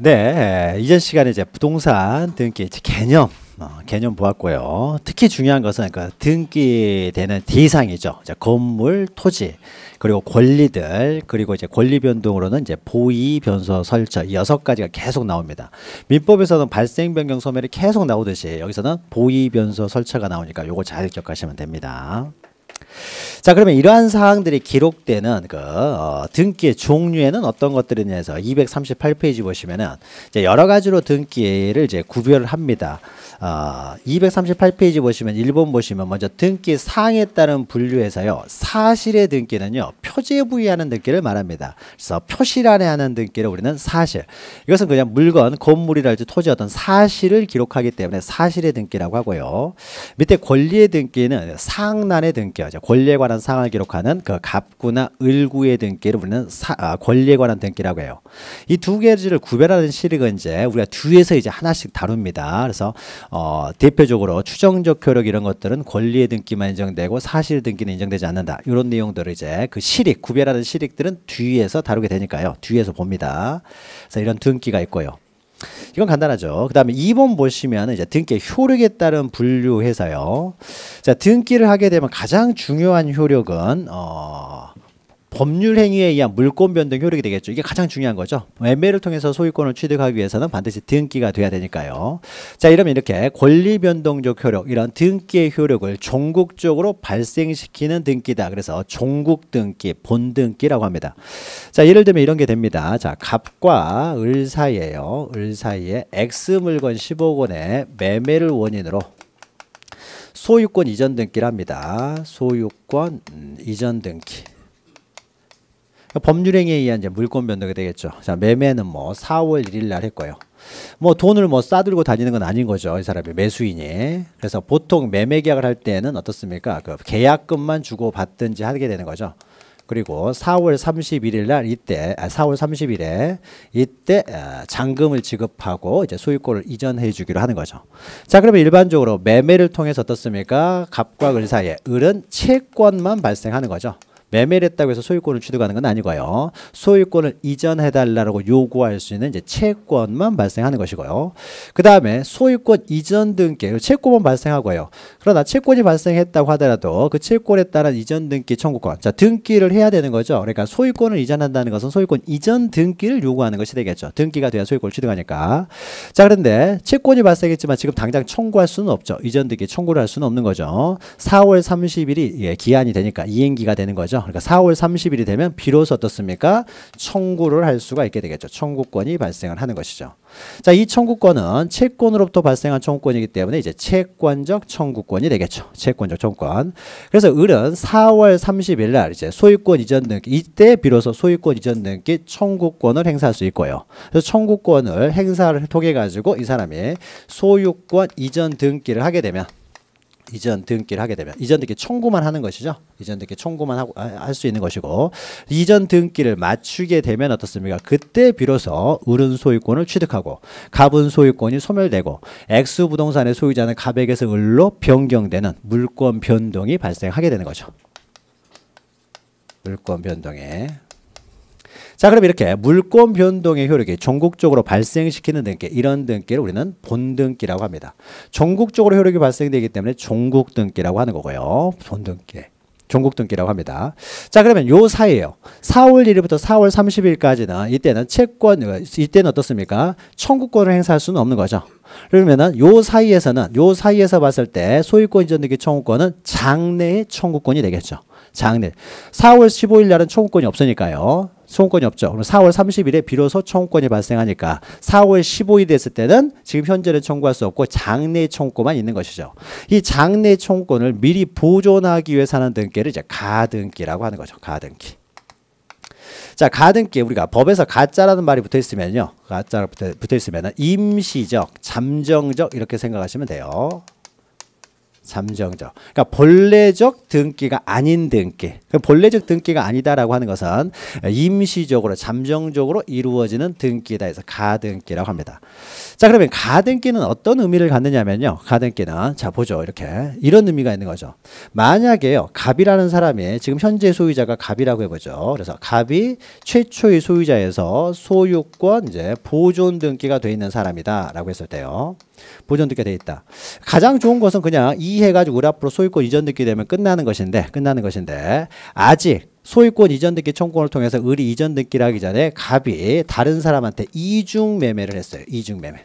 네, 이전 시간에 이제 부동산 등기 개념 보았고요. 특히 중요한 것은 그 등기되는 대상이죠. 이제 건물, 토지, 그리고 권리들, 그리고 이제 권리 변동으로는 이제 보의, 변소, 설처 이 6가지가 계속 나옵니다. 민법에서는 발생, 변경, 소멸이 계속 나오듯이 여기서는 보의, 변소, 설처가 나오니까 요거 잘 기억하시면 됩니다. 자, 그러면 이러한 사항들이 기록되는 등기의 종류에는 어떤 것들이 있냐서 238페이지 보시면은 이제 여러 가지로 등기를 이제 구별을 합니다. 238페이지 보시면 1번 보시면 먼저 등기 사항에 따른 분류에서요. 사실의 등기는요. 표지에 부의하는 등기를 말합니다. 그래서 표시란에 하는 등기를 우리는 사실. 이것은 그냥 물건, 건물이랄지 토지 어떤 사실을 기록하기 때문에 사실의 등기라고 하고요. 밑에 권리의 등기는 사항란의 등기죠. 권리에 관한 사항을 기록하는 그 갑구나 을구의 등기를 우리는 권리에 관한 등기라고 해요. 이 두 가지를 구별하는 시력은 이제 우리가 뒤에서 이제 하나씩 다룹니다. 그래서 대표적으로 추정적 효력 이런 것들은 권리의 등기만 인정되고 사실 등기는 인정되지 않는다. 이런 내용들을 이제 그 시릭, 구별하는 시릭들은 뒤에서 다루게 되니까요. 뒤에서 봅니다. 그래서 이런 등기가 있고요. 이건 간단하죠. 그 다음에 2번 보시면 이제 등기 효력에 따른 분류해서요. 자, 등기를 하게 되면 가장 중요한 효력은 법률 행위에 의한 물권 변동 효력이 되겠죠. 이게 가장 중요한 거죠. 매매를 통해서 소유권을 취득하기 위해서는 반드시 등기가 돼야 되니까요. 자, 이러면 이렇게 권리 변동적 효력, 이런 등기의 효력을 종국적으로 발생시키는 등기다. 그래서 종국 등기, 본 등기라고 합니다. 자, 예를 들면 이런 게 됩니다. 자, 갑과 을 사이에요. 을 사이에 X 물건 10억 원의 매매를 원인으로 소유권 이전 등기를 합니다. 소유권 이전 등기. 법률행위에 의한 이제 물권 변동이 되겠죠. 자, 매매는 뭐 4월 1일 날 했고요. 뭐 돈을 뭐 싸들고 다니는 건 아닌 거죠. 이 사람이 매수인이. 그래서 보통 매매 계약을 할 때는 어떻습니까? 그 계약금만 주고 받든지 하게 되는 거죠. 그리고 4월 31일 날 이때 4월 30일에 이때 잔금을 지급하고 이제 소유권을 이전해 주기로 하는 거죠. 자, 그러면 일반적으로 매매를 통해서 어떻습니까? 갑과 을 사이에 을은 채권만 발생하는 거죠. 매매를 했다고 해서 소유권을 취득하는 건 아니고요. 소유권을 이전해달라고 요구할 수 있는 이제 채권만 발생하는 것이고요. 그 다음에 소유권 이전 등기, 채권만 발생하고요. 그러나 채권이 발생했다고 하더라도 그 채권에 따른 이전 등기 청구권, 자, 등기를 해야 되는 거죠. 그러니까 소유권을 이전한다는 것은 소유권 이전 등기를 요구하는 것이 되겠죠. 등기가 돼야 소유권을 취득하니까. 자, 그런데 채권이 발생했지만 지금 당장 청구할 수는 없죠. 이전 등기 청구를 할 수는 없는 거죠. 4월 30일이 기한이 되니까 이행기가 되는 거죠. 그러니까 4월 30일이 되면 비로소 어떻습니까? 청구를 할 수가 있게 되겠죠. 청구권이 발생을 하는 것이죠. 자, 이 청구권은 채권으로부터 발생한 청구권이기 때문에 이제 채권적 청구권이 되겠죠. 채권적 청구권. 그래서 을은 4월 30일 날 이제 소유권 이전 등기, 이때 비로소 소유권 이전 등기 청구권을 행사할 수 있고요. 그래서 청구권을 행사를 통해 가지고 이 사람이 소유권 이전 등기를 하게 되면 이전 등기를 하게 되면 이전 등기 청구만 하는 것이죠. 이전 등기 청구만 하고 할 수 있는 것이고, 이전 등기를 맞추게 되면 어떻습니까? 그때 비로소 을은 소유권을 취득하고 갑은 소유권이 소멸되고 X 부동산의 소유자는 갑에게서 을로 변경되는 물권 변동이 발생하게 되는 거죠. 물권 변동에. 자, 그럼 이렇게 물권 변동의 효력이 전국적으로 발생시키는 등기, 이런 등기를 우리는 본등기라고 합니다. 전국적으로 효력이 발생되기 때문에 종국등기라고 하는 거고요. 본등기, 종국등기라고 합니다. 자, 그러면 요 사이에요. 4월 1일부터 4월 30일까지는 이때는 이때는 어떻습니까? 청구권을 행사할 수는 없는 거죠. 그러면은 요 사이에서 봤을 때 소유권 이전 등기 청구권은 장래의 청구권이 되겠죠. 장래. 4월 15일 날은 청구권이 없으니까요. 청구권이 없죠. 그럼 4월 30일에 비로소 청구권이 발생하니까 4월 15일이 됐을 때는 지금 현재는 청구할 수 없고 장래의 청구권만 있는 것이죠. 이 장래의 청구권을 미리 보존하기 위해서 하는 등기를 이제 가등기라고 하는 거죠. 가등기. 자, 가등기, 우리가 법에서 가짜라는 말이 붙어 있으면요. 가짜가 붙어 있으면은 임시적, 잠정적 이렇게 생각하시면 돼요. 잠정적. 그러니까 본래적 등기가 아닌 등기. 본래적 등기가 아니다라고 하는 것은 임시적으로 잠정적으로 이루어지는 등기다 해서 가등기라고 합니다. 자, 그러면 가등기는 어떤 의미를 갖느냐면요. 가등기는 자 보죠. 이렇게 이런 의미가 있는 거죠. 만약에요. 갑이라는 사람이 지금 현재 소유자가 갑이라고 해보죠. 그래서 갑이 최초의 소유자에서 소유권 이제 보존 등기가 돼 있는 사람이다라고 했을 때요. 보존 등기가 돼 있다. 가장 좋은 것은 그냥 이해가지고 우리 앞으로 소유권 이전 등기 되면 끝나는 것인데 아직 소유권 이전 등기 청구권을 통해서 을이 이전 등기를 하기 전에 갑이 다른 사람한테 이중 매매를 했어요. 이중 매매.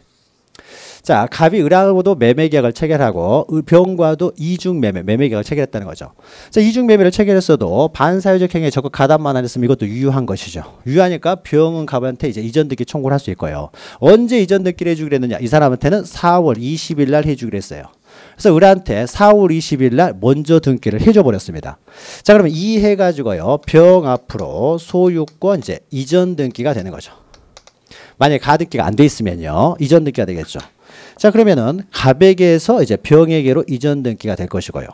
자, 갑이 을하고도 매매 계약을 체결하고 병과도 이중 매매 계약을 체결했다는 거죠. 자, 이중 매매를 체결했어도 반사회적 행위에 적극 가담만 안 했으면 이것도 유효한 것이죠. 유효하니까 병은 갑한테 이제 이전 등기 청구를 할 수 있고요. 언제 이전 등기를 해주기로 했느냐? 이 사람한테는 4월 20일 날 해주기로 했어요. 그래서 을한테 4월 20일 날 먼저 등기를 해줘 버렸습니다. 자, 그러면 이 해가지고요. 병 앞으로 소유권 이제 이전 등기가 되는 거죠. 만약에 가등기가 안 돼 있으면요. 이전 등기가 되겠죠. 자, 그러면은 갑에게서 이제 병에게로 이전 등기가 될 것이고요.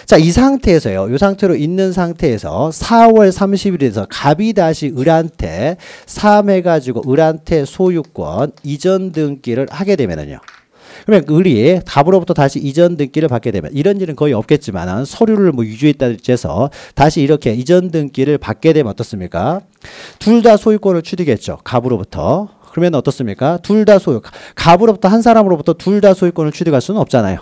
자, 이 상태에서요. 이 상태로 있는 상태에서 4월 30일에서 갑이 다시 을한테 3해가지고 을한테 소유권 이전 등기를 하게 되면은요. 그러면 을이 갑으로부터 다시 이전 등기를 받게 되면 이런 일은 거의 없겠지만 서류를 뭐 유주했다든지 해서 다시 이렇게 이전 등기를 받게 되면 어떻습니까? 둘 다 소유권을 취득했죠. 갑으로부터. 그러면 어떻습니까? 둘 다 갑으로부터 한 사람으로부터 둘 다 소유권을 취득할 수는 없잖아요.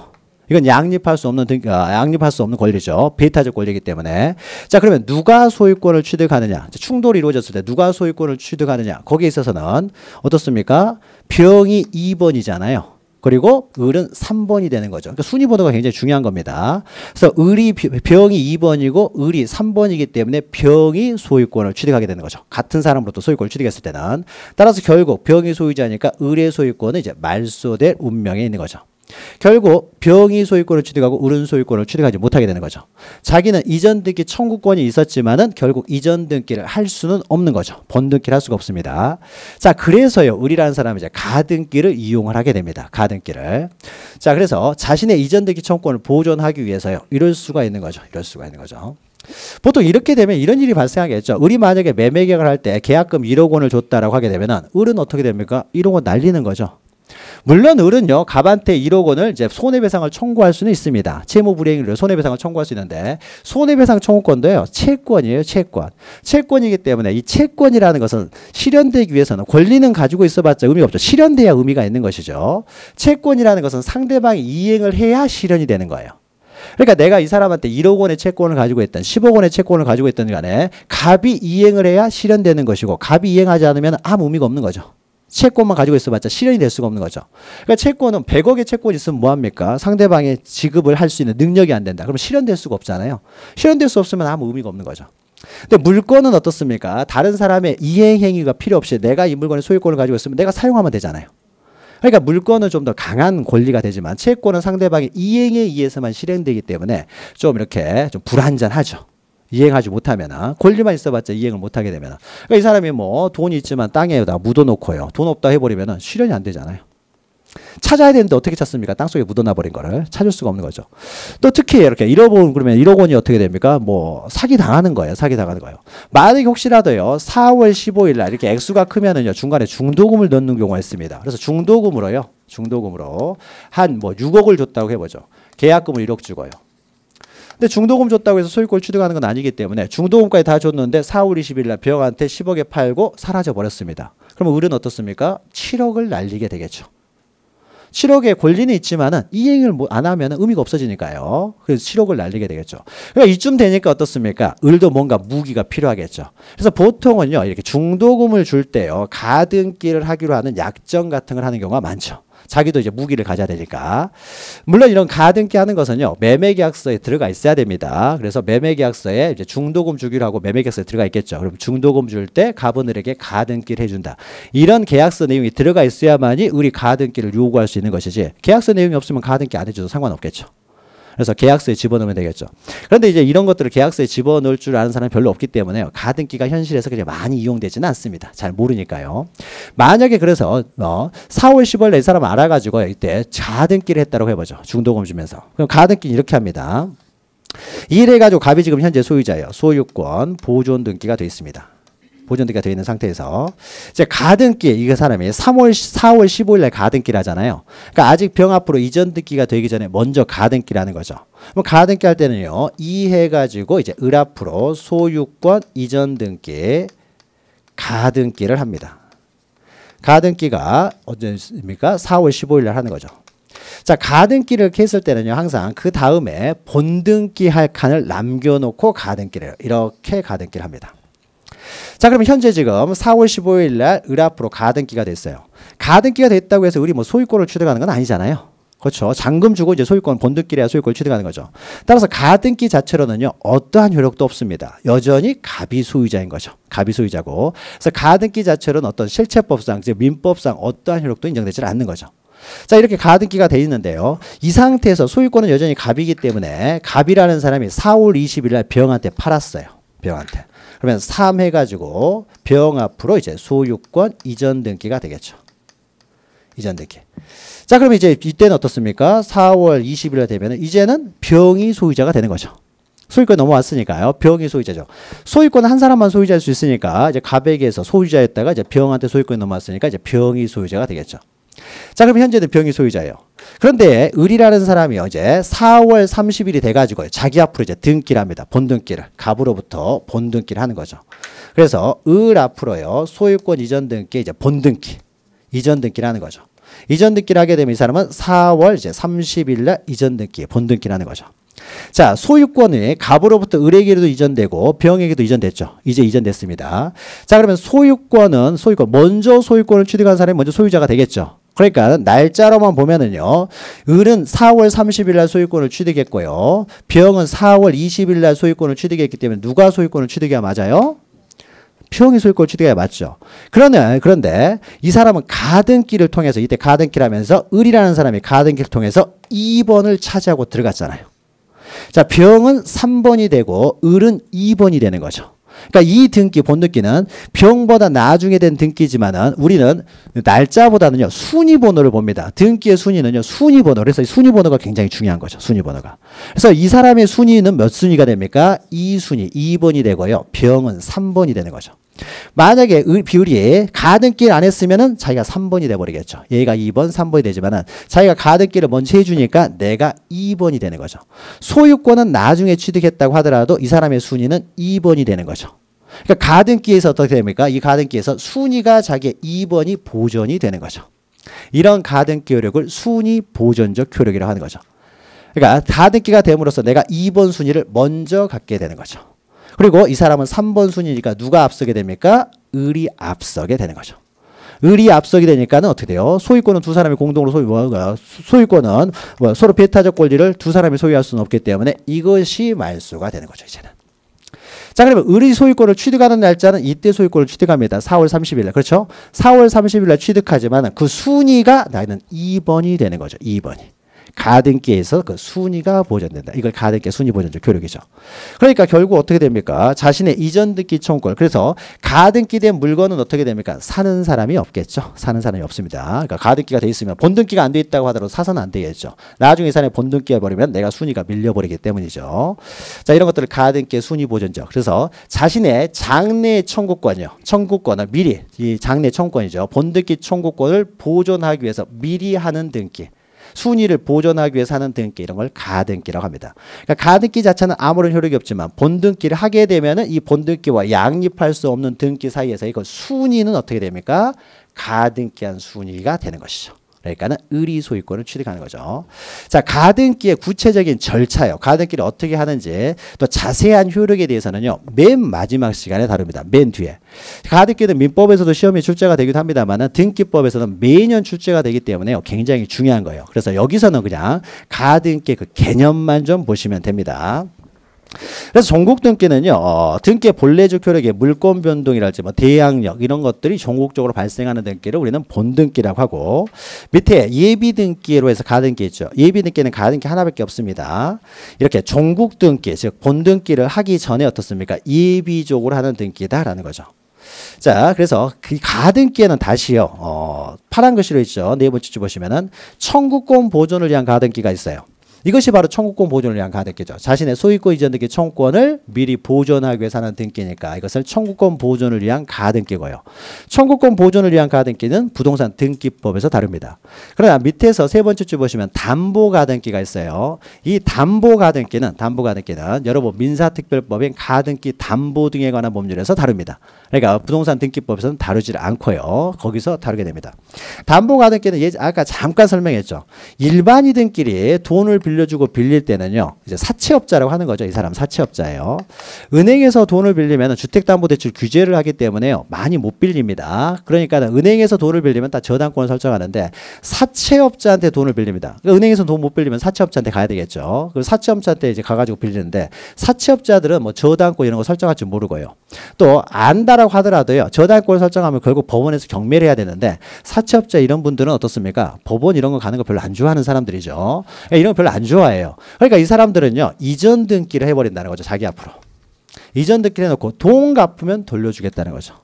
이건 양립할 수 없는 권리죠. 배타적 권리이기 때문에. 자, 그러면 누가 소유권을 취득하느냐? 충돌이 이루어졌을 때 누가 소유권을 취득하느냐? 거기에 있어서는 어떻습니까? 병이 2번이잖아요. 그리고 을은 3번이 되는 거죠. 그러니까 순위번호가 굉장히 중요한 겁니다. 그래서 병이 2번이고 을이 3번이기 때문에 병이 소유권을 취득하게 되는 거죠. 같은 사람으로부터 소유권을 취득했을 때는. 따라서 결국 병이 소유자니까 을의 소유권은 이제 말소될 운명에 있는 거죠. 결국 병이 소유권을 취득하고 을은 소유권을 취득하지 못하게 되는 거죠. 자기는 이전 등기 청구권이 있었지만은 결국 이전 등기를 할 수는 없는 거죠. 번등기를 할 수가 없습니다. 자, 그래서요. 을이라는 사람은 이제 가등기를 이용을 하게 됩니다. 가등기를. 자, 그래서 자신의 이전 등기 청구권을 보존하기 위해서요. 이럴 수가 있는 거죠. 이럴 수가 있는 거죠. 보통 이렇게 되면 이런 일이 발생하겠죠. 을이 만약에 매매 계약을 할 때 계약금 1억 원을 줬다라고 하게 되면은 을은 어떻게 됩니까? 1억 원 날리는 거죠. 물론 을은요, 갑한테 1억 원을 이제 손해배상을 청구할 수는 있습니다. 채무불이행으로 손해배상을 청구할 수 있는데, 손해배상 청구권도요, 채권이에요, 채권. 채권이기 때문에 이 채권이라는 것은 실현되기 위해서는 권리는 가지고 있어봤자 의미가 없죠. 실현돼야 의미가 있는 것이죠. 채권이라는 것은 상대방이 이행을 해야 실현이 되는 거예요. 그러니까 내가 이 사람한테 1억 원의 채권을 가지고 있던 10억 원의 채권을 가지고 있던 간에 갑이 이행을 해야 실현되는 것이고, 갑이 이행하지 않으면 아무 의미가 없는 거죠. 채권만 가지고 있어봤자 실현이 될 수가 없는 거죠. 그러니까 채권은 100억의 채권이 있으면 뭐합니까? 상대방의 지급을 할 수 있는 능력이 안 된다. 그럼 실현될 수가 없잖아요. 실현될 수 없으면 아무 의미가 없는 거죠. 근데 물건은 어떻습니까? 다른 사람의 이행 행위가 필요 없이 내가 이 물건의 소유권을 가지고 있으면 내가 사용하면 되잖아요. 그러니까 물건은 좀 더 강한 권리가 되지만 채권은 상대방의 이행에 의해서만 실행되기 때문에 좀 이렇게 좀 불안전하죠. 이행하지 못하면 권리만 있어봤자 이행을 못하게 되면 그러니까 이 사람이 뭐 돈이 있지만 땅에다 묻어놓고요. 돈 없다 해버리면 실현이 안 되잖아요. 찾아야 되는데 어떻게 찾습니까? 땅속에 묻어놔버린 거를 찾을 수가 없는 거죠. 또 특히 이렇게 잃어버린 그러면 1억 원이 어떻게 됩니까? 뭐 사기 당하는 거예요. 사기 당하는 거예요. 만약에 혹시라도요 4월 15일 날 이렇게 액수가 크면은요 중간에 중도금을 넣는 경우가 있습니다. 그래서 중도금으로 한 뭐 6억을 줬다고 해보죠. 계약금을 1억 주고요. 근데 중도금 줬다고 해서 소유권을 취득하는 건 아니기 때문에 중도금까지 다 줬는데 4월 20일 날 병한테 10억에 팔고 사라져 버렸습니다. 그러면 을은 어떻습니까? 7억을 날리게 되겠죠. 7억의 권리는 있지만은 이행을 안 하면 의미가 없어지니까요. 그래서 7억을 날리게 되겠죠. 그러니까 이쯤 되니까 어떻습니까? 을도 뭔가 무기가 필요하겠죠. 그래서 보통은요, 이렇게 중도금을 줄 때요, 가등기를 하기로 하는 약정 같은 걸 하는 경우가 많죠. 자기도 이제 무기를 가져야 되니까. 물론 이런 가등기 하는 것은요, 매매계약서에 들어가 있어야 됩니다. 그래서 매매계약서에 이제 중도금 주기로 하고 매매계약서에 들어가 있겠죠. 그럼 중도금 줄 때 갑은을에게 가등기를 해준다. 이런 계약서 내용이 들어가 있어야만이 우리 가등기를 요구할 수 있는 것이지, 계약서 내용이 없으면 가등기 안 해줘도 상관없겠죠. 그래서 계약서에 집어넣으면 되겠죠. 그런데 이제 이런 것들을 계약서에 집어넣을 줄 아는 사람이 별로 없기 때문에 가등기가 현실에서 그렇게 많이 이용되지는 않습니다. 잘 모르니까요. 만약에 그래서 4월 10월 내 사람 알아가지고 이때 가등기를 했다고 해보죠. 중도금 주면서. 그럼 가등기는 이렇게 합니다. 이래가지고 갑이 지금 현재 소유자예요. 소유권 보존 등기가 되어 있습니다. 보존등기가 되어 있는 상태에서 이제 가등기 이거 사람이 4월 15일 날 가등기를 하잖아요. 그러니까 아직 병 앞으로 이전 등기가 되기 전에 먼저 가등기를 하는 거죠. 그럼 가등기 할 때는요. 이 해가지고 이제 을 앞으로 소유권 이전 등기 가등기를 합니다. 가등기가 언제입니까? 4월 15일 날 하는 거죠. 자, 가등기를 이렇게 했을 때는요. 항상 그 다음에 본등기 할 칸을 남겨놓고 가등기를 이렇게 가등기를 합니다. 자, 그럼 현재 지금 4월 15일 날 을 앞으로 가등기가 됐어요. 가등기가 됐다고 해서 우리 뭐 소유권을 취득하는 건 아니잖아요. 그렇죠. 잔금 주고 이제 소유권 본등기를 해야 소유권을 취득하는 거죠. 따라서 가등기 자체로는요. 어떠한 효력도 없습니다. 여전히 갑이 소유자인 거죠. 갑이 소유자고. 그래서 가등기 자체로는 어떤 실체법상, 즉 민법상 어떠한 효력도 인정되지 않는 거죠. 자, 이렇게 가등기가 돼 있는데요. 이 상태에서 소유권은 여전히 갑이기 때문에 갑이라는 사람이 4월 20일 날 병한테 팔았어요. 병한테. 그러면 3 해가지고 병 앞으로 이제 소유권 이전 등기가 되겠죠. 이전 등기. 자, 그럼 이제 이때는 어떻습니까? 4월 20일 되면 이제는 병이 소유자가 되는 거죠. 소유권 넘어왔으니까요. 병이 소유자죠. 소유권은 한 사람만 소유자일 수 있으니까 이제 갑에게서 소유자였다가 이제 병한테 소유권이 넘어왔으니까 이제 병이 소유자가 되겠죠. 자, 그럼 현재는 병이 소유자예요. 그런데 을이라는 사람이 이제 4월 30일이 돼가지고 자기 앞으로 이제 등기를 합니다. 본등기를. 갑으로부터 본등기를 하는 거죠. 그래서 을 앞으로요. 소유권 이전 등기 이제 본등기. 이전 등기를 하는 거죠. 이전 등기를 하게 되면 이 사람은 4월 이제 30일 날 이전 등기, 본등기를 하는 거죠. 자, 소유권이 갑으로부터 을에게도 이전되고 병에게도 이전됐죠. 이제 이전됐습니다. 자, 그러면 소유권 먼저 소유권을 취득한 사람이 먼저 소유자가 되겠죠. 그러니까 날짜로만 보면은요. 을은 4월 30일 날 소유권을 취득했고요. 병은 4월 20일 날 소유권을 취득했기 때문에 누가 소유권을 취득해야 맞아요? 병이 소유권을 취득해야 맞죠. 그런데 이 사람은 가등기를 통해서 이때 가등기를 하면서 을이라는 사람이 가등기를 통해서 2번을 차지하고 들어갔잖아요. 자, 병은 3번이 되고 을은 2번이 되는 거죠. 그러니까 이 등기, 본등기는 병보다 나중에 된 등기지만은 우리는 날짜보다는요, 순위번호를 봅니다. 등기의 순위는요, 순위번호. 그래서 순위번호가 굉장히 중요한 거죠. 순위번호가. 그래서 이 사람의 순위는 몇 순위가 됩니까? 2순위, 2번이 되고요. 병은 3번이 되는 거죠. 만약에 비율이 가등기를 안 했으면은 자기가 3번이 돼버리겠죠. 얘가 2번, 3번이 되지만은 자기가 가등기를 먼저 해주니까 내가 2번이 되는 거죠. 소유권은 나중에 취득했다고 하더라도 이 사람의 순위는 2번이 되는 거죠. 그러니까 가등기에서 어떻게 됩니까? 이 가등기에서 순위가 자기의 2번이 보존이 되는 거죠. 이런 가등기 효력을 순위 보존적 효력이라고 하는 거죠. 그러니까 가등기가 됨으로써 내가 2번 순위를 먼저 갖게 되는 거죠. 그리고 이 사람은 3번 순위니까 누가 앞서게 됩니까? 을이 앞서게 되는 거죠. 을이 앞서게 되니까는 어떻게 돼요? 소유권은 두 사람이 공동으로 소유권은 서로 배타적 권리를 두 사람이 소유할 수는 없기 때문에 이것이 말소가 되는 거죠, 이제는. 자, 그러면 을이 소유권을 취득하는 날짜는 이때 소유권을 취득합니다. 4월 30일 날. 그렇죠? 4월 30일 날 취득하지만 그 순위가 나는 2번이 되는 거죠. 2번이. 가등기에서 그 순위가 보존된다. 이걸 가등기 순위 보존적 효력이죠. 그러니까 결국 어떻게 됩니까? 자신의 이전 등기 청구권. 그래서 가등기된 물건은 어떻게 됩니까? 사는 사람이 없겠죠. 사는 사람이 없습니다. 그러니까 가등기가 돼 있으면 본등기가 안 돼 있다고 하더라도 사서는 안 되겠죠. 나중에 이 사람이 본등기가 버리면 내가 순위가 밀려버리기 때문이죠. 자, 이런 것들을 가등기의 순위 보존적. 그래서 자신의 장래 청구권이요. 청구권을 미리 이 장래 청구권이죠. 본등기 청구권을 보존하기 위해서 미리 하는 등기. 순위를 보존하기 위해서 하는 등기 이런 걸 가등기라고 합니다. 그러니까 가등기 자체는 아무런 효력이 없지만 본등기를 하게 되면은 이 본등기와 양립할 수 없는 등기 사이에서 이거 순위는 어떻게 됩니까? 가등기한 순위가 되는 것이죠. 그러니까는 을이 소유권을 취득하는 거죠. 자, 가등기의 구체적인 절차요. 가등기를 어떻게 하는지 또 자세한 효력에 대해서는요. 맨 마지막 시간에 다룹니다. 맨 뒤에. 가등기는 민법에서도 시험에 출제가 되기도 합니다만 등기법에서는 매년 출제가 되기 때문에 굉장히 중요한 거예요. 그래서 여기서는 그냥 가등기 그 개념만 좀 보시면 됩니다. 그래서 종국 등기는요, 등기의 본래적 효력의 물권 변동이랄지 뭐 대항력 이런 것들이 종국적으로 발생하는 등기를 우리는 본등기라고 하고, 밑에 예비 등기로 해서 가등기 있죠. 예비 등기는 가등기 하나밖에 없습니다. 이렇게 종국 등기, 즉 본등기를 하기 전에 어떻습니까? 예비적으로 하는 등기다라는 거죠. 자, 그래서 그 가등기에는 다시요, 파란 글씨로 있죠. 네 번째 줄 보시면은 청구권 보존을 위한 가등기가 있어요. 이것이 바로 청구권 보존을 위한 가등기죠. 자신의 소유권 이전 등기 청구권을 미리 보존하기 위해서 하는 등기니까 이것을 청구권 보존을 위한 가등기고요. 청구권 보존을 위한 가등기는 부동산 등기법에서 다릅니다. 그러나 밑에서 세 번째 줄 보시면 담보 가등기가 있어요. 이 담보 가등기는 여러분 민사특별법인 가등기 담보 등에 관한 법률에서 다릅니다. 그러니까 부동산 등기법에서는 다루지 않고요. 거기서 다루게 됩니다. 담보 가등기는 아까 잠깐 설명했죠. 일반인들끼리 돈을 빌려주고 빌릴 때는요, 이제 사채업자라고 하는 거죠. 이 사람 사채업자예요. 은행에서 돈을 빌리면 주택담보대출 규제를 하기 때문에요, 많이 못 빌립니다. 그러니까 은행에서 돈을 빌리면 다 저당권을 설정하는데 사채업자한테 돈을 빌립니다. 그러니까 은행에서 돈 못 빌리면 사채업자한테 가야 되겠죠. 그 사채업자한테 이제 가가지고 빌리는데 사채업자들은 뭐 저당권 이런 거 설정할 줄 모르고요. 또 안다라고 하더라도요, 저당권을 설정하면 결국 법원에서 경매를 해야 되는데 사채업자 이런 분들은 어떻습니까? 법원 이런 거 가는 거 별로 안 좋아하는 사람들이죠. 이런 거 별로 안 좋아해요. 그러니까 이 사람들은요, 이전 등기를 해버린다는 거죠. 자기 앞으로. 이전 등기를 해놓고 돈 갚으면 돌려주겠다는 거죠.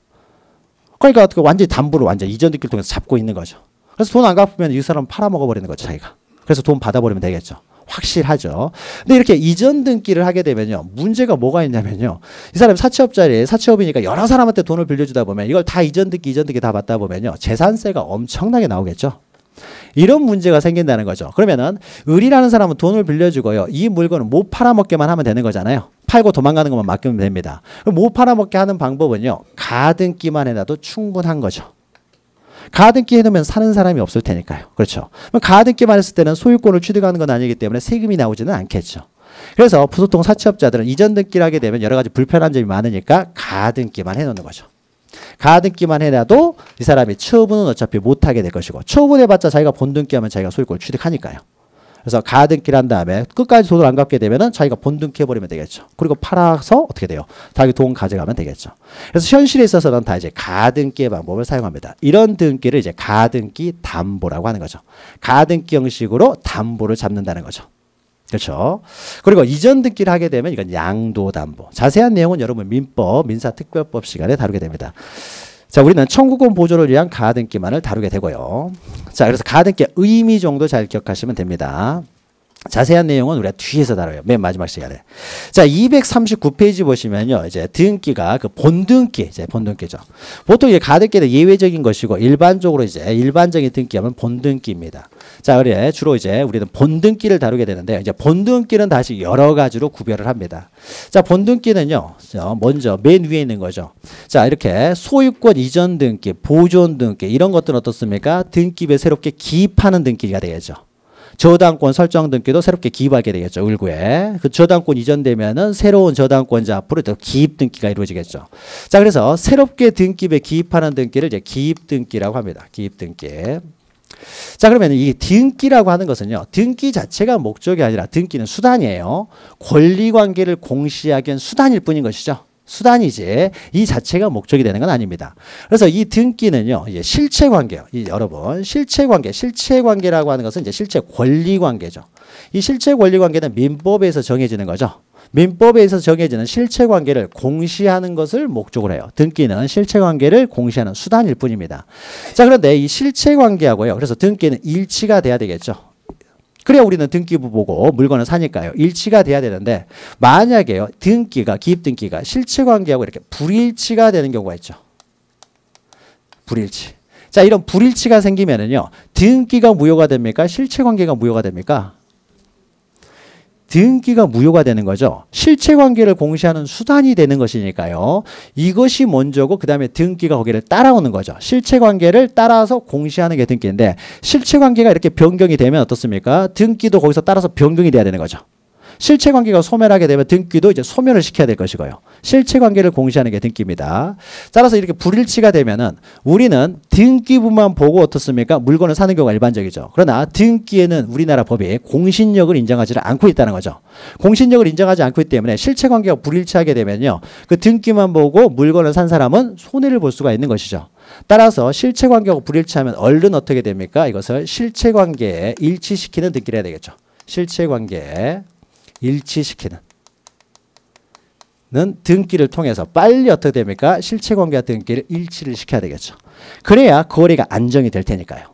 그러니까 완전히 담보를 완전 이전 등기를 통해서 잡고 있는 거죠. 그래서 돈 안 갚으면 이 사람 팔아먹어버리는 거죠. 자기가. 그래서 돈 받아버리면 되겠죠. 확실하죠. 근데 이렇게 이전 등기를 하게 되면요, 문제가 뭐가 있냐면요, 이 사람이 사채업이니까 여러 사람한테 돈을 빌려주다 보면 이걸 다 이전 등기 다 받다 보면요, 재산세가 엄청나게 나오겠죠. 이런 문제가 생긴다는 거죠. 그러면은 을이라는 사람은 돈을 빌려주고요, 이 물건을 못 팔아먹게만 하면 되는 거잖아요. 팔고 도망가는 것만 맡기면 됩니다. 못 팔아먹게 하는 방법은요, 가등기만 해놔도 충분한 거죠. 가등기 해놓으면 사는 사람이 없을 테니까요. 그렇죠. 가등기만 했을 때는 소유권을 취득하는 건 아니기 때문에 세금이 나오지는 않겠죠. 그래서 보통 사채업자들은 이전 등기를 하게 되면 여러 가지 불편한 점이 많으니까 가등기만 해놓는 거죠. 가등기만 해놔도 이 사람이 처분은 어차피 못하게 될 것이고, 처분해봤자 자기가 본등기하면 자기가 소유권을 취득하니까요. 그래서 가등기를 한 다음에 끝까지 돈을 안 갚게 되면은 자기가 본등기 해버리면 되겠죠. 그리고 팔아서 어떻게 돼요? 자기 돈 가져가면 되겠죠. 그래서 현실에 있어서는 다 이제 가등기의 방법을 사용합니다. 이런 등기를 이제 가등기 담보라고 하는 거죠. 가등기 형식으로 담보를 잡는다는 거죠. 그렇죠. 그리고 이전 등기를 하게 되면 이건 양도담보. 자세한 내용은 여러분 민법, 민사특별법 시간에 다루게 됩니다. 자, 우리는 청구권 보존을 위한 가등기만을 다루게 되고요. 자, 그래서 가등기의 의미 정도 잘 기억하시면 됩니다. 자세한 내용은 우리가 뒤에서 다뤄요. 맨 마지막 시간에. 자, 239페이지 보시면요, 이제 등기가 그 본등기, 이제 본등기죠. 보통 이제 가등기는 예외적인 것이고, 일반적으로 이제 일반적인 등기하면 본등기입니다. 자, 그래 주로 이제 우리는 본등기를 다루게 되는데, 이제 본등기는 다시 여러 가지로 구별을 합니다. 자, 본등기는요, 먼저 맨 위에 있는 거죠. 자, 이렇게 소유권 이전 등기, 보존 등기 이런 것들은 어떻습니까? 등기부에 새롭게 기입하는 등기가 되겠죠. 저당권 설정 등기도 새롭게 기입하게 되겠죠. 을구에. 그 저당권 이전되면은 새로운 저당권자 앞으로 또 기입 등기가 이루어지겠죠. 자, 그래서 새롭게 등기부에 기입하는 등기를 이제 기입 등기라고 합니다. 기입 등기. 자, 그러면 이 등기라고 하는 것은요, 등기 자체가 목적이 아니라 등기는 수단이에요. 권리관계를 공시하기 위한 수단일 뿐인 것이죠. 수단이지 이 자체가 목적이 되는 건 아닙니다. 그래서 이 등기는요, 이제 실체관계요. 여러분, 실체관계라고 하는 것은 이제 실체 권리관계죠. 이 실체 권리관계는 민법에서 정해지는 거죠. 민법에서 정해지는 실체관계를 공시하는 것을 목적으로 해요. 등기는 실체관계를 공시하는 수단일 뿐입니다. 자, 그런데 이 실체관계하고요, 그래서 등기는 일치가 돼야 되겠죠. 그래야 우리는 등기부 보고 물건을 사니까요. 일치가 돼야 되는데, 만약에요, 등기가, 기입등기가 실체관계하고 이렇게 불일치가 되는 경우가 있죠. 불일치. 자, 이런 불일치가 생기면은요, 등기가 무효가 됩니까? 실체관계가 무효가 됩니까? 등기가 무효가 되는 거죠. 실체관계를 공시하는 수단이 되는 것이니까요. 이것이 먼저고 그 다음에 등기가 거기를 따라오는 거죠. 실체관계를 따라서 공시하는 게 등기인데, 실체관계가 이렇게 변경이 되면 어떻습니까? 등기도 거기서 따라서 변경이 돼야 되는 거죠. 실체 관계가 소멸하게 되면 등기도 이제 소멸을 시켜야 될 것이고요. 실체 관계를 공시하는 게 등기입니다. 따라서 이렇게 불일치가 되면은 우리는 등기부만 보고 어떻습니까? 물건을 사는 경우가 일반적이죠. 그러나 등기에는 우리나라 법이 공신력을 인정하지 않고 있다는 거죠. 공신력을 인정하지 않고 있기 때문에 실체 관계가 불일치하게 되면요. 그 등기만 보고 물건을 산 사람은 손해를 볼 수가 있는 것이죠. 따라서 실체 관계가 불일치하면 얼른 어떻게 됩니까? 이것을 실체 관계에 일치시키는 등기를 해야 되겠죠. 실체 관계에 일치시키는 등기를 통해서 빨리 어떻게 됩니까? 실체 관계와 등기를 일치를 시켜야 되겠죠. 그래야 거래가 안정이 될 테니까요.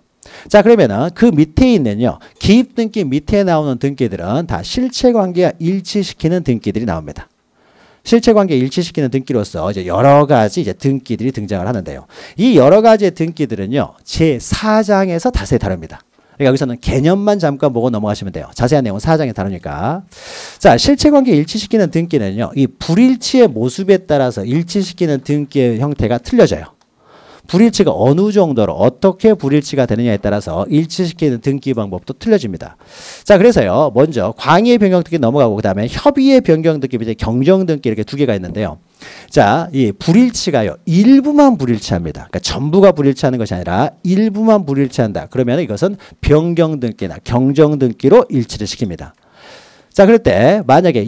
자, 그러면은 그 밑에 있는요. 기입 등기 밑에 나오는 등기들은 다 실체 관계와 일치시키는 등기들이 나옵니다. 실체 관계 일치시키는 등기로서 이제 여러 가지 이제 등기들이 등장을 하는데요. 이 여러 가지의 등기들은요. 제4장에서 자세히 다룹니다. 그러니까 여기서는 개념만 잠깐 보고 넘어가시면 돼요. 자세한 내용은 4장에 다루니까. 자, 실체 관계 일치시키는 등기는요. 이 불일치의 모습에 따라서 일치시키는 등기의 형태가 틀려져요. 불일치가 어느 정도로 어떻게 불일치가 되느냐에 따라서 일치시키는 등기 방법도 틀려집니다. 자, 그래서요. 먼저 광의의 변경 등기 넘어가고 그다음에 협의의 변경 등기, 이제 경정 등기 이렇게 두 개가 있는데요. 자, 이 불일치가요. 일부만 불일치합니다. 그러니까 전부가 불일치하는 것이 아니라 일부만 불일치한다. 그러면 이것은 변경 등기나 경정 등기로 일치를 시킵니다. 자, 그럴 때 만약에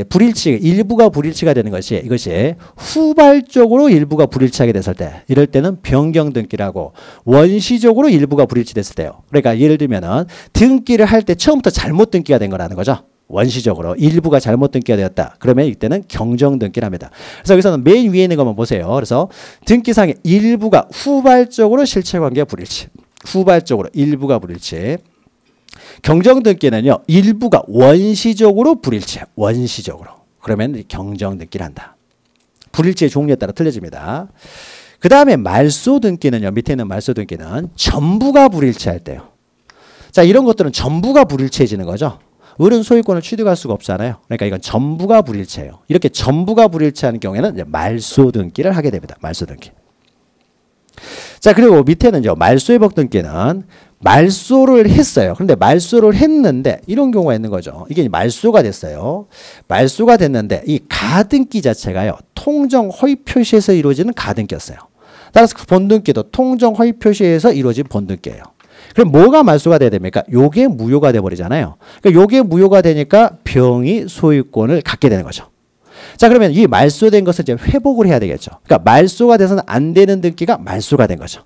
불일치, 일부가 불일치가 되는 것이 이것이 후발적으로 일부가 불일치하게 됐을 때 이럴 때는 변경 등기라고 원시적으로 일부가 불일치됐을 때요. 그러니까 예를 들면은 등기를 할 때 처음부터 잘못 등기가 된 거라는 거죠. 원시적으로 일부가 잘못 등기가 되었다. 그러면 이때는 경정 등기를 합니다. 그래서 여기서는 맨 위에 있는 것만 보세요. 그래서 등기상의 일부가 후발적으로 실체관계가 불일치. 후발적으로 일부가 불일치. 경정 등기는요. 일부가 원시적으로 불일치해요. 원시적으로. 그러면 경정 등기를 한다. 불일치의 종류에 따라 틀려집니다. 그 다음에 말소 등기는요. 밑에 있는 말소 등기는 전부가 불일치할 때요. 자, 이런 것들은 전부가 불일치해지는 거죠. 을은 소유권을 취득할 수가 없잖아요. 그러니까 이건 전부가 불일치해요. 이렇게 전부가 불일치하는 경우에는 이제 말소 등기를 하게 됩니다. 말소 등기. 자, 그리고 밑에는요. 말소회복 등기는 말소를 했어요. 그런데 말소를 했는데 이런 경우가 있는 거죠. 이게 말소가 됐어요. 말소가 됐는데 이 가등기 자체가요. 통정 허위 표시에서 이루어지는 가등기였어요. 따라서 그 본등기도 통정 허위 표시에서 이루어진 본등기예요. 그럼 뭐가 말소가 돼야 됩니까? 요게 무효가 돼버리잖아요. 그러니까 요게 무효가 되니까 병이 소유권을 갖게 되는 거죠. 자, 그러면 이 말소된 것을 이제 회복을 해야 되겠죠. 그러니까 말소가 돼서는 안 되는 등기가 말소가 된 거죠.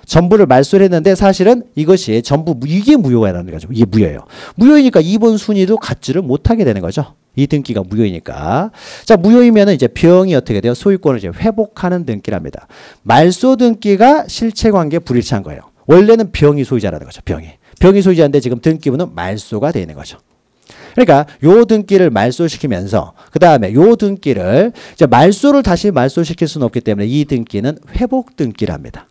전부를 말소를 했는데 사실은 이것이 전부 이게 무효라는 거죠. 이게 무효예요. 무효이니까 2번 순위도 갖지를 못하게 되는 거죠. 이 등기가 무효이니까. 자, 무효이면 이제 병이 어떻게 돼요? 소유권을 이제 회복하는 등기랍니다. 말소 등기가 실체관계 불일치한 거예요. 원래는 병이 소유자라는 거죠. 병이 소유자인데 지금 등기부는 말소가 되어 있는 거죠. 그러니까 요 등기를 말소시키면서 그 다음에 요 등기를 이제 말소를 다시 말소시킬 수는 없기 때문에 이 등기는 회복 등기랍니다.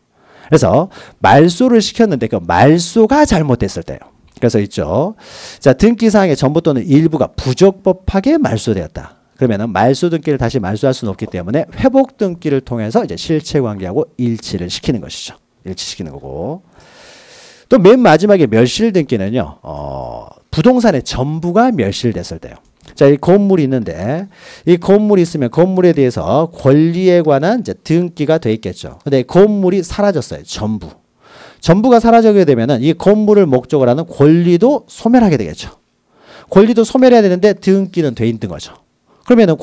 그래서 말소를 시켰는데 그 말소가 잘못됐을 때요. 그래서 있죠. 자, 등기사항의 전부 또는 일부가 부적법하게 말소되었다. 그러면은 말소 등기를 다시 말소할 수는 없기 때문에 회복 등기를 통해서 이제 실체관계하고 일치를 시키는 것이죠. 일치시키는 거고. 또 맨 마지막에 멸실 등기는요. 부동산의 전부가 멸실됐을 때요. 자, 이 건물이 있는데 이 건물이 있으면 건물에 대해서 권리에 관한 이제 등기가 돼 있겠죠. 근데 건물이 사라졌어요. 전부가 사라지게 되면은 이 건물을 목적으로 하는 권리도 소멸하게 되겠죠. 권리도 소멸해야 되는데 등기는 돼 있는 거죠. 그러면은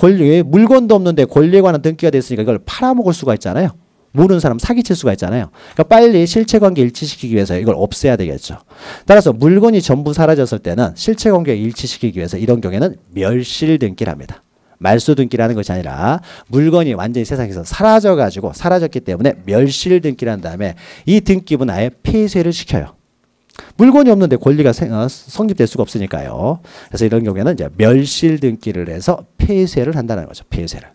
물건도 없는데 권리에 관한 등기가 됐으니까 이걸 팔아먹을 수가 있잖아요. 모르는 사람 사기칠 수가 있잖아요. 그러니까 빨리 실체관계 일치시키기 위해서 이걸 없애야 되겠죠. 따라서 물건이 전부 사라졌을 때는 실체관계 일치시키기 위해서 이런 경우에는 멸실 등기를 합니다. 말소 등기라는 것이 아니라 물건이 완전히 세상에서 사라졌기 때문에 멸실 등기를 한 다음에 이 등기부는 아예 폐쇄를 시켜요. 물건이 없는데 권리가 성립될 수가 없으니까요. 그래서 이런 경우에는 이제 멸실 등기를 해서 폐쇄를 한다는 거죠. 폐쇄를.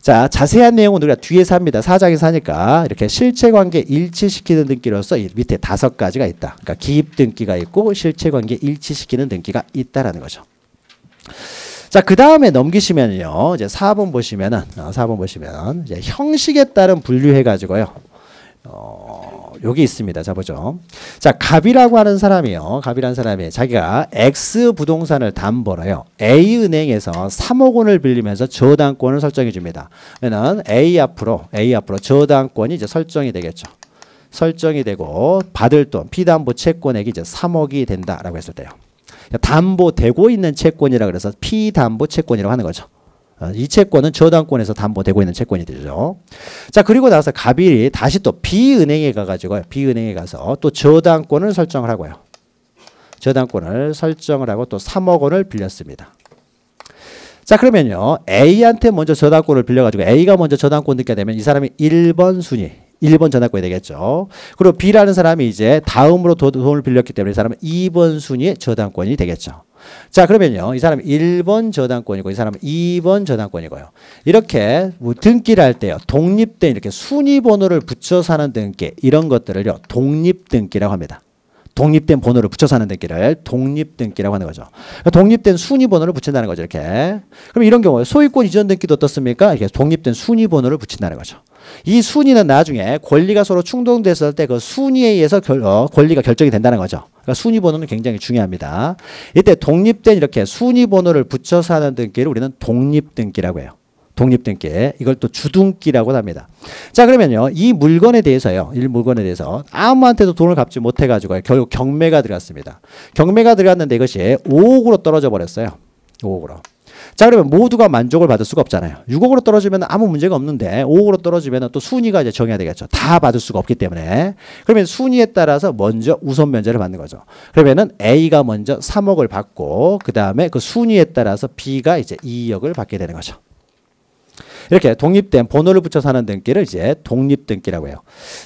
자, 자세한 내용은 우리가 뒤에서 합니다. 4장에서 하니까 이렇게 실체관계 일치시키는 등기로서 밑에 5가지가 있다. 그러니까 기입 등기가 있고 실체관계 일치시키는 등기가 있다라는 거죠. 자, 그 다음에 넘기시면요. 이제 4번 보시면 이제 형식에 따른 분류해 가지고요. 여기 있습니다. 자, 보죠. 자, 갑이라고 하는 사람이요. 갑이라는 사람이 자기가 X 부동산을 담보로요. A은행에서 3억 원을 빌리면서 저당권을 설정해 줍니다. 그러면 A 앞으로 저당권이 이제 설정이 되겠죠. 설정이 되고 받을 돈, 피담보 채권액이 이제 3억이 된다라고 했을 때요. 담보되고 있는 채권이라 그래서 피담보 채권이라고 하는 거죠. 이 채권은 저당권에서 담보되고 있는 채권이 되죠. 자, 그리고 나서 갑이 다시 또 B은행에 가가지고요. B은행에 가서 또 저당권을 설정을 하고요. 저당권을 설정을 하고 또 3억 원을 빌렸습니다. 자, 그러면요. A한테 먼저 저당권을 빌려가지고 A가 먼저 저당권 넣게 되면 이 사람이 1번 순위, 1번 저당권이 되겠죠. 그리고 B라는 사람이 이제 다음으로 돈을 빌렸기 때문에 이 사람은 2번 순위의 저당권이 되겠죠. 자, 그러면요. 이 사람이 1번 저당권이고 이 사람은 2번 저당권이고요. 이렇게 뭐 등기를 할 때요. 독립된 이렇게 순위 번호를 붙여서 하는 등기 이런 것들을요. 독립등기라고 합니다. 독립된 번호를 붙여서 하는 등기를 독립등기라고 하는 거죠. 독립된 순위 번호를 붙인다는 거죠. 이렇게. 그럼 이런 경우에 소유권 이전 등기도 어떻습니까? 이렇게 독립된 순위 번호를 붙인다는 거죠. 이 순위는 나중에 권리가 서로 충돌됐을 때 그 순위에 의해서 권리가 결정이 된다는 거죠. 그러니까 순위 번호는 굉장히 중요합니다. 이때 독립된 이렇게 순위 번호를 붙여서 하는 등기를 우리는 독립등기라고 해요. 독립등기. 이걸 또 주등기라고 합니다. 자, 그러면요. 이 물건에 대해서요. 이 물건에 대해서 아무한테도 돈을 갚지 못해가지고 결국 경매가 들어갔습니다. 경매가 들어갔는데 이것이 5억으로 떨어져 버렸어요. 5억으로. 자, 그러면 모두가 만족을 받을 수가 없잖아요. 6억으로 떨어지면 아무 문제가 없는데 5억으로 떨어지면 또 순위가 이제 정해야 되겠죠. 다 받을 수가 없기 때문에. 그러면 순위에 따라서 먼저 우선 면제를 받는 거죠. 그러면은 A가 먼저 3억을 받고 그 다음에 그 순위에 따라서 B가 이제 2억을 받게 되는 거죠. 이렇게 독립된 번호를 붙여서 하는 등기를 이제 독립등기라고 해요.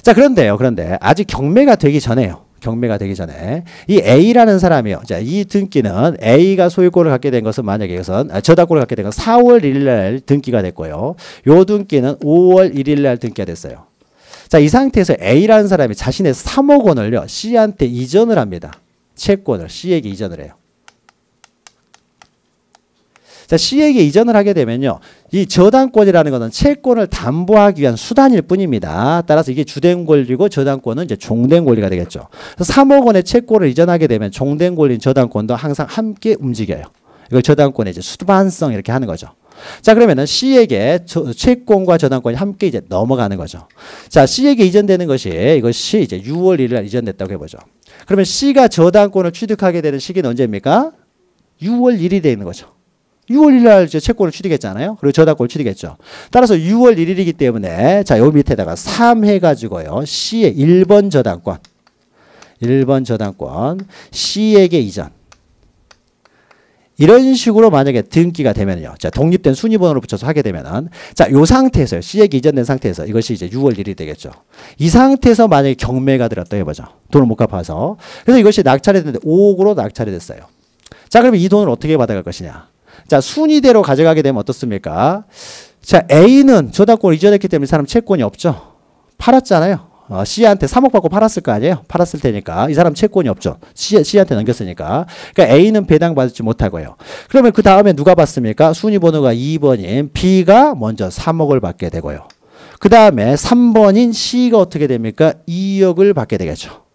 자, 그런데 아직 경매가 되기 전에요. 경매가 되기 전에 이 A라는 사람이요. 자, 이 등기는 A가 소유권을 갖게 된 것은 만약에 이것은 저당권을 갖게 된 건 4월 1일 날 등기가 됐고요. 요 등기는 5월 1일 날 등기가 됐어요. 자, 이 상태에서 A라는 사람이 자신의 3억 원을요. C한테 이전을 합니다. 채권을 C에게 이전을 해요. 자, C에게 이전을 하게 되면요. 이 저당권이라는 것은 채권을 담보하기 위한 수단일 뿐입니다. 따라서 이게 주된 권리고 저당권은 이제 종된 권리가 되겠죠. 3억 원의 채권을 이전하게 되면 종된 권리인 저당권도 항상 함께 움직여요. 이걸 저당권의 이제 수반성 이렇게 하는 거죠. 자, 그러면은 C에게 채권과 저당권이 함께 이제 넘어가는 거죠. 자, C에게 이전되는 것이 이것이 이제 6월 1일 날 이전됐다고 해보죠. 그러면 C가 저당권을 취득하게 되는 시기는 언제입니까? 6월 1일이 되는 거죠. 6월 1일 날 채권을 취득했잖아요. 그리고 저당권을 취득했죠. 따라서 6월 1일이기 때문에 자, 여기 밑에다가 3 해가지고요. C의 1번 저당권 C에게 이전. 이런 식으로 만약에 등기가 되면요. 자, 독립된 순위번호를 붙여서 하게 되면은 자, 요 상태에서요. C에게 이전된 상태에서 이것이 이제 6월 1일이 되겠죠. 이 상태에서 만약에 경매가 들었다 해보죠. 돈을 못 갚아서. 그래서 이것이 낙찰이 됐는데 5억으로 낙찰이 됐어요. 자, 그러면 이 돈을 어떻게 받아갈 것이냐. 자, 순위대로 가져가게 되면 어떻습니까? 자, A는 저당권을 이전했기 때문에 이 사람 채권이 없죠. 팔았잖아요. C한테 3억 받고 팔았을 거 아니에요? 팔았을 테니까 이 사람 채권이 없죠. C한테 넘겼으니까. 그러니까 A는 배당받지 못하고요. 그러면 그 다음에 누가 받습니까? 순위 번호가 2번인 B가 먼저 3억을 받게 되고요. 그 다음에 3번인 C가 어떻게 됩니까? 2억을 받게 되겠죠.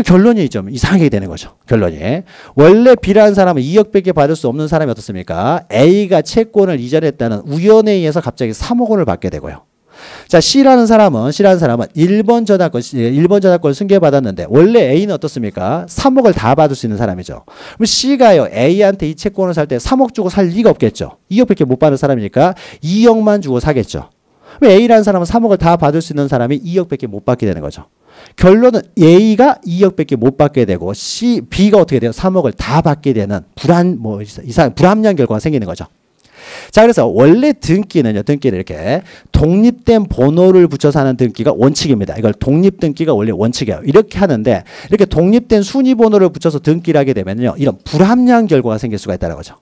결론이 좀 이상하게 되는 거죠. 결론이. 원래 B라는 사람은 2억밖에 받을 수 없는 사람이 어떻습니까? A가 채권을 이전했다는 우연에 의해서 갑자기 3억 원을 받게 되고요. 자, C라는 사람은 1번 저당권을 승계받았는데 원래 A는 어떻습니까? 3억을 다 받을 수 있는 사람이죠. 그럼 C가요. A한테 이 채권을 살 때 3억 주고 살 리가 없겠죠. 2억밖에 못 받는 사람이니까 2억만 주고 사겠죠. 그럼 A라는 사람은 3억을 다 받을 수 있는 사람이 2억밖에 못 받게 되는 거죠. 결론은 A가 2억밖에 못 받게 되고 B가 어떻게 돼요? 3억을 다 받게 되는 불합리한 결과가 생기는 거죠. 자, 그래서 원래 등기를 이렇게 독립된 번호를 붙여서 하는 등기가 원칙입니다. 이걸 독립등기가 원래 원칙이에요. 이렇게 하는데 이렇게 독립된 순위 번호를 붙여서 등기를 하게 되면요. 이런 불합리한 결과가 생길 수가 있다는 거죠.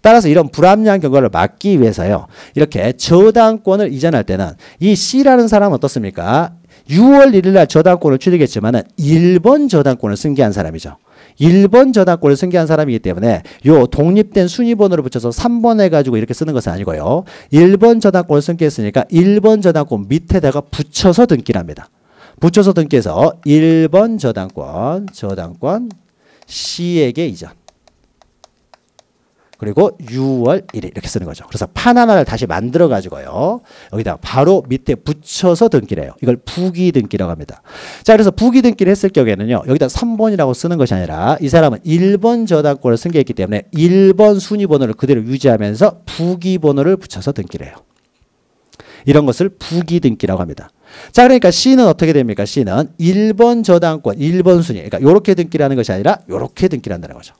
따라서 이런 불합리한 결과를 막기 위해서요. 이렇게 저당권을 이전할 때는 이 C라는 사람은 어떻습니까? 6월 1일 날 저당권을 취득했지만은 1번 저당권을 승계한 사람이죠. 1번 저당권을 승계한 사람이기 때문에 요 독립된 순위번호를 붙여서 3번 해가지고 이렇게 쓰는 것은 아니고요. 1번 저당권을 승계했으니까 1번 저당권 밑에다가 붙여서 등기를 합니다. 붙여서 등기해서 1번 저당권 C에게 이전. 그리고 6월 1일 이렇게 쓰는 거죠. 그래서 판 하나를 다시 만들어 가지고요. 여기다 바로 밑에 붙여서 등기를 해요. 이걸 부기 등기라고 합니다. 자, 그래서 부기 등기를 했을 경우에는요. 여기다 3번이라고 쓰는 것이 아니라 이 사람은 1번 저당권을 승계했기 때문에 1번 순위 번호를 그대로 유지하면서 부기 번호를 붙여서 등기를 해요. 이런 것을 부기 등기라고 합니다. 자, 그러니까 C는 어떻게 됩니까? C는 1번 저당권, 1번 순위. 그러니까 이렇게 등기를 하는 것이 아니라 이렇게 등기를 한다는 거죠.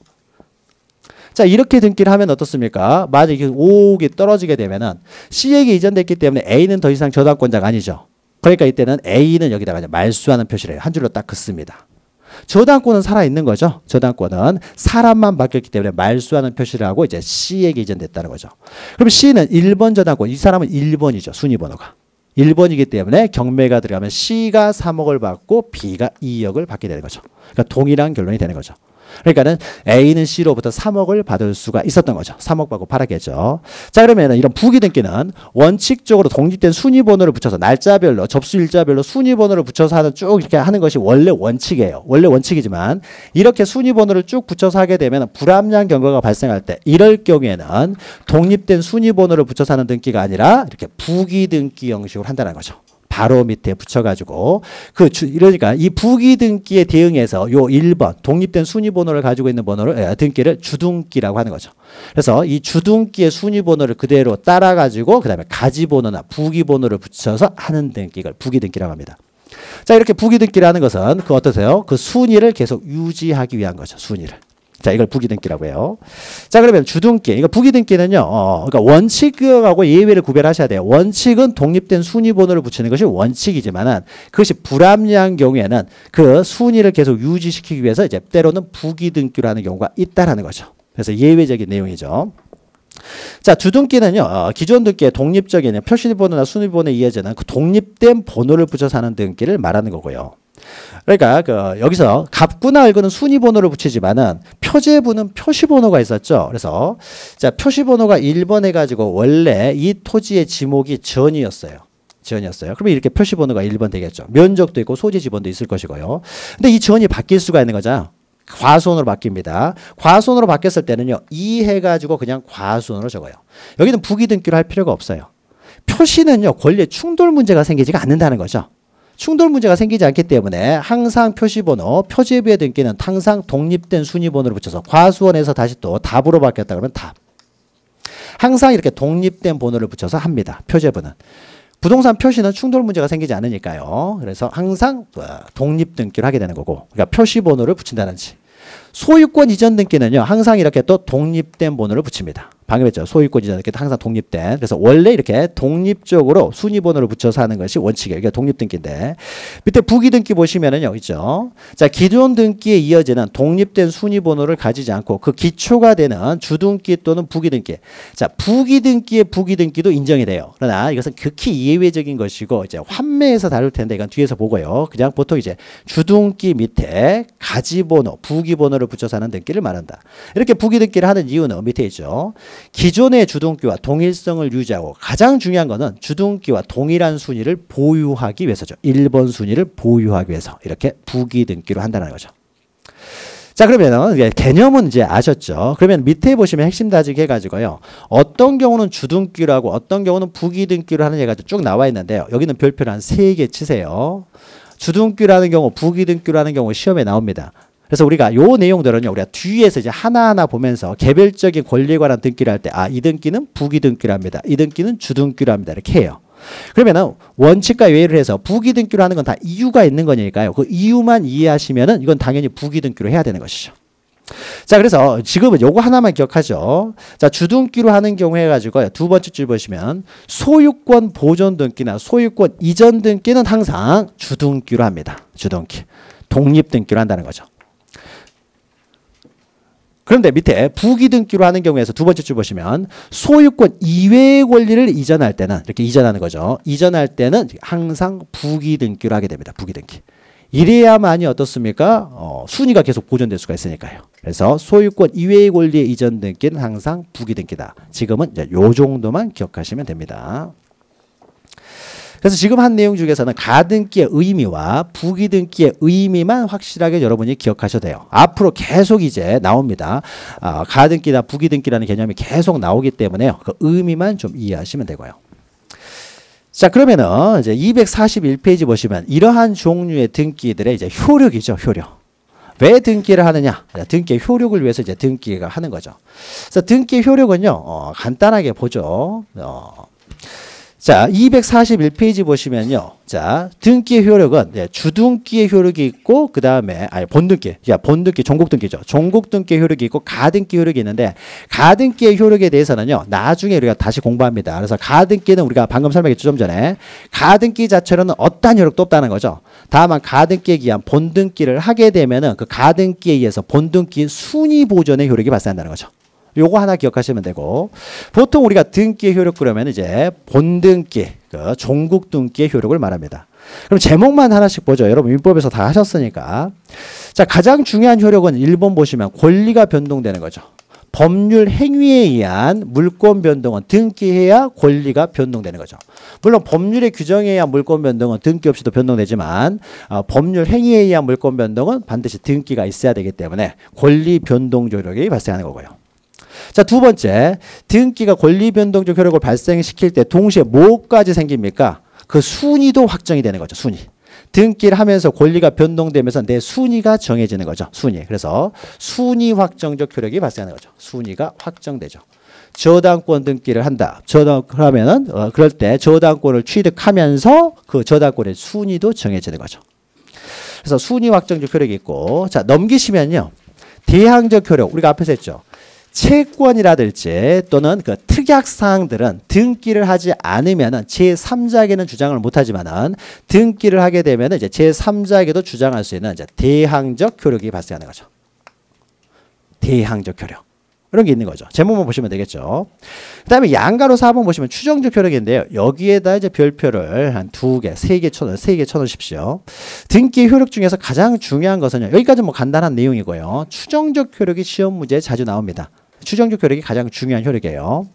자, 이렇게 등기를 하면 어떻습니까? 만약에 이게 5억이 떨어지게 되면은 C에게 이전됐기 때문에 A는 더 이상 저당권자가 아니죠. 그러니까 이때는 A는 여기다가 말소하는 표시를 해요. 한 줄로 딱 긋습니다. 저당권은 살아있는 거죠. 저당권은 사람만 바뀌었기 때문에 말소하는 표시를 하고 이제 C에게 이전됐다는 거죠. 그럼 C는 1번 저당권, 이 사람은 1번이죠. 순위번호가. 1번이기 때문에 경매가 들어가면 C가 3억을 받고 B가 2억을 받게 되는 거죠. 그러니까 동일한 결론이 되는 거죠. 그러니까는 A는 C로부터 3억을 받을 수가 있었던 거죠. 3억 받고 팔았겠죠. 자, 그러면 이런 부기 등기는 원칙적으로 독립된 순위번호를 붙여서 날짜별로 접수일자별로 순위번호를 붙여서 하는 쭉 이렇게 하는 것이 원래 원칙이에요. 원래 원칙이지만 이렇게 순위번호를 쭉 붙여서 하게 되면 불합리한 경우가 발생할 때 이럴 경우에는 독립된 순위번호를 붙여서 하는 등기가 아니라 이렇게 부기 등기 형식으로 한다는 거죠. 바로 밑에 붙여가지고 이러니까 이 부기 등기에 대응해서 요 1번 독립된 순위 번호를 가지고 있는 번호를 등기를 주등기라고 하는 거죠. 그래서 이 주등기의 순위 번호를 그대로 따라가지고 그다음에 가지 번호나 부기 번호를 붙여서 하는 등기를 부기 등기라고 합니다. 자, 이렇게 부기 등기를 하는 것은 그 어떠세요? 그 순위를 계속 유지하기 위한 거죠. 순위를. 자, 이걸 부기 등기라고 해요. 자, 그러면 주등기. 이거 부기 등기는요. 그러니까 원칙하고 예외를 구별하셔야 돼요. 원칙은 독립된 순위 번호를 붙이는 것이 원칙이지만은 그것이 불합리한 경우에는 그 순위를 계속 유지시키기 위해서 이제 때로는 부기 등기로 하는 경우가 있다라는 거죠. 그래서 예외적인 내용이죠. 자, 주등기는요. 기존 등기의 독립적인 표시 번호나 순위 번호에 이어지는 그 독립된 번호를 붙여서 하는 등기를 말하는 거고요. 그러니까 여기서 갑구나 을구는 순위 번호를 붙이지만은 표제부는 표시 번호가 있었죠. 그래서 자, 표시 번호가 1번 해가지고 원래 이 토지의 지목이 전이었어요. 그러면 이렇게 표시 번호가 1번 되겠죠. 면적도 있고 소재 지번도 있을 것이고요. 근데 이 전이 바뀔 수가 있는 거죠. 과수원으로 바뀝니다. 과수원으로 바뀌었을 때는요. 2 해가지고 그냥 과수원으로 적어요. 여기는 부기 등기를 할 필요가 없어요. 표시는요. 권리의 충돌 문제가 생기지가 않는다는 거죠. 충돌 문제가 생기지 않기 때문에 항상 표시번호, 표제부의 등기는 항상 독립된 순위번호를 붙여서 과수원에서 다시 또 답으로 바뀌었다 그러면 답. 항상 이렇게 독립된 번호를 붙여서 합니다. 표제부는. 부동산 표시는 충돌 문제가 생기지 않으니까요. 그래서 항상 독립 등기를 하게 되는 거고, 그러니까 표시 번호를 붙인다든지. 소유권 이전 등기는요, 항상 이렇게 또 독립된 번호를 붙입니다. 방금 했죠. 소유권 이전 등기도 항상 독립된. 그래서 원래 이렇게 독립적으로 순위 번호를 붙여서 하는 것이 원칙이에요. 이게 독립 등기인데. 밑에 부기 등기 보시면은요, 있죠. 자, 기존 등기에 이어지는 독립된 순위 번호를 가지지 않고 그 기초가 되는 주등기 또는 부기 등기. 자, 부기 등기의 부기 등기도 인정이 돼요. 그러나 이것은 극히 예외적인 것이고 이제 환매에서 다룰 텐데 이건 뒤에서 보고요. 그냥 보통 이제 주등기 밑에 가지 번호, 부기 번호를 붙여서 하는 등기를 말한다. 이렇게 부기 등기를 하는 이유는 밑에 있죠. 기존의 주등기와 동일성을 유지하고 가장 중요한 것은 주등기와 동일한 순위를 보유하기 위해서죠. 1번 순위를 보유하기 위해서 이렇게 부기 등기로 한다는 거죠. 자, 그러면 개념은 이제 아셨죠? 그러면 밑에 보시면 핵심 다지기 해가지고요. 어떤 경우는 주등기로 하고 어떤 경우는 부기 등기로 하는 얘가 쭉 나와 있는데요. 여기는 별표를 한 3개 치세요. 주등기로 하는 경우, 부기 등기로 하는 경우 시험에 나옵니다. 그래서 우리가 요 내용들은요, 우리가 뒤에서 이제 하나하나 보면서 개별적인 권리에 관한 등기를 할 때, 아, 이 등기는 부기 등기로 합니다. 이 등기는 주등기로 합니다. 이렇게 해요. 그러면은 원칙과 외를 해서 부기 등기로 하는 건 다 이유가 있는 거니까요. 그 이유만 이해하시면은 이건 당연히 부기 등기로 해야 되는 것이죠. 자, 그래서 지금은 요거 하나만 기억하죠. 자, 주등기로 하는 경우 해가지고 두 번째 줄 보시면 소유권 보존 등기나 소유권 이전 등기는 항상 주등기로 합니다. 주등기. 독립 등기로 한다는 거죠. 그런데 밑에 부기 등기로 하는 경우에서 두 번째 줄 보시면 소유권 이외의 권리를 이전할 때는 이렇게 이전하는 거죠. 이전할 때는 항상 부기 등기로 하게 됩니다. 부기 등기. 이래야만이 어떻습니까? 순위가 계속 보존될 수가 있으니까요. 그래서 소유권 이외의 권리의 이전 등기는 항상 부기 등기다. 지금은 이제 요 정도만 기억하시면 됩니다. 그래서 지금 한 내용 중에서는 가등기의 의미와 부기등기의 의미만 확실하게 여러분이 기억하셔도 돼요. 앞으로 계속 이제 나옵니다. 가등기나 부기등기라는 개념이 계속 나오기 때문에요. 그 의미만 좀 이해하시면 되고요. 자, 그러면은 이제 241페이지 보시면 이러한 종류의 등기들의 이제 효력이죠, 효력. 왜 등기를 하느냐? 등기의 효력을 위해서 이제 등기가 하는 거죠. 그래서 등기의 효력은요, 간단하게 보죠. 자, 241페이지 보시면요. 자, 등기의 효력은 주등기의 효력이 있고, 그 다음에, 본등기, 본등기, 종국등기죠. 종국등기의 효력이 있고, 가등기 효력이 있는데, 가등기의 효력에 대해서는요, 나중에 우리가 다시 공부합니다. 그래서 가등기는 우리가 방금 설명했죠, 좀 전에. 가등기 자체로는 어떠한 효력도 없다는 거죠. 다만, 가등기에 기한 본등기를 하게 되면은 그 가등기에 의해서 본등기 순위 보존의 효력이 발생한다는 거죠. 요거 하나 기억하시면 되고, 보통 우리가 등기의 효력 그러면 이제 본등기, 종국등기의 효력을 말합니다. 그럼 제목만 하나씩 보죠. 여러분 민법에서 다 하셨으니까. 자, 가장 중요한 효력은 1번 보시면 권리가 변동되는 거죠. 법률 행위에 의한 물권 변동은 등기해야 권리가 변동되는 거죠. 물론 법률의 규정에 의한 물권 변동은 등기 없이도 변동되지만 법률 행위에 의한 물권 변동은 반드시 등기가 있어야 되기 때문에 권리 변동 효력이 발생하는 거고요. 자, 두 번째, 등기가 권리 변동적 효력을 발생시킬 때 동시에 뭐까지 생깁니까? 그 순위도 확정이 되는 거죠. 순위. 등기를 하면서 권리가 변동되면서 내 순위가 정해지는 거죠. 순위. 그래서 순위 확정적 효력이 발생하는 거죠. 순위가 확정되죠. 저당권 등기를 한다. 그러면은 그럴 때 저당권을 취득하면서 그 저당권의 순위도 정해지는 거죠. 그래서 순위 확정적 효력이 있고, 자, 넘기시면요. 대항적 효력, 우리가 앞에서 했죠. 채권이라든지 또는 그 특약사항들은 등기를 하지 않으면은 제3자에게는 주장을 못하지만은 등기를 하게 되면 이제 제3자에게도 주장할 수 있는 이제 대항적 효력이 발생하는 거죠. 대항적 효력. 이런 게 있는 거죠. 제목만 보시면 되겠죠. 그 다음에 양가로 4번 보시면 추정적 효력인데요. 여기에다 이제 별표를 한 2개, 3개 쳐놓으십시오. 등기 효력 중에서 가장 중요한 것은요. 여기까지 뭐 간단한 내용이고요. 추정적 효력이 시험 문제에 자주 나옵니다. 추정적 효력이 가장 중요한 효력이에요.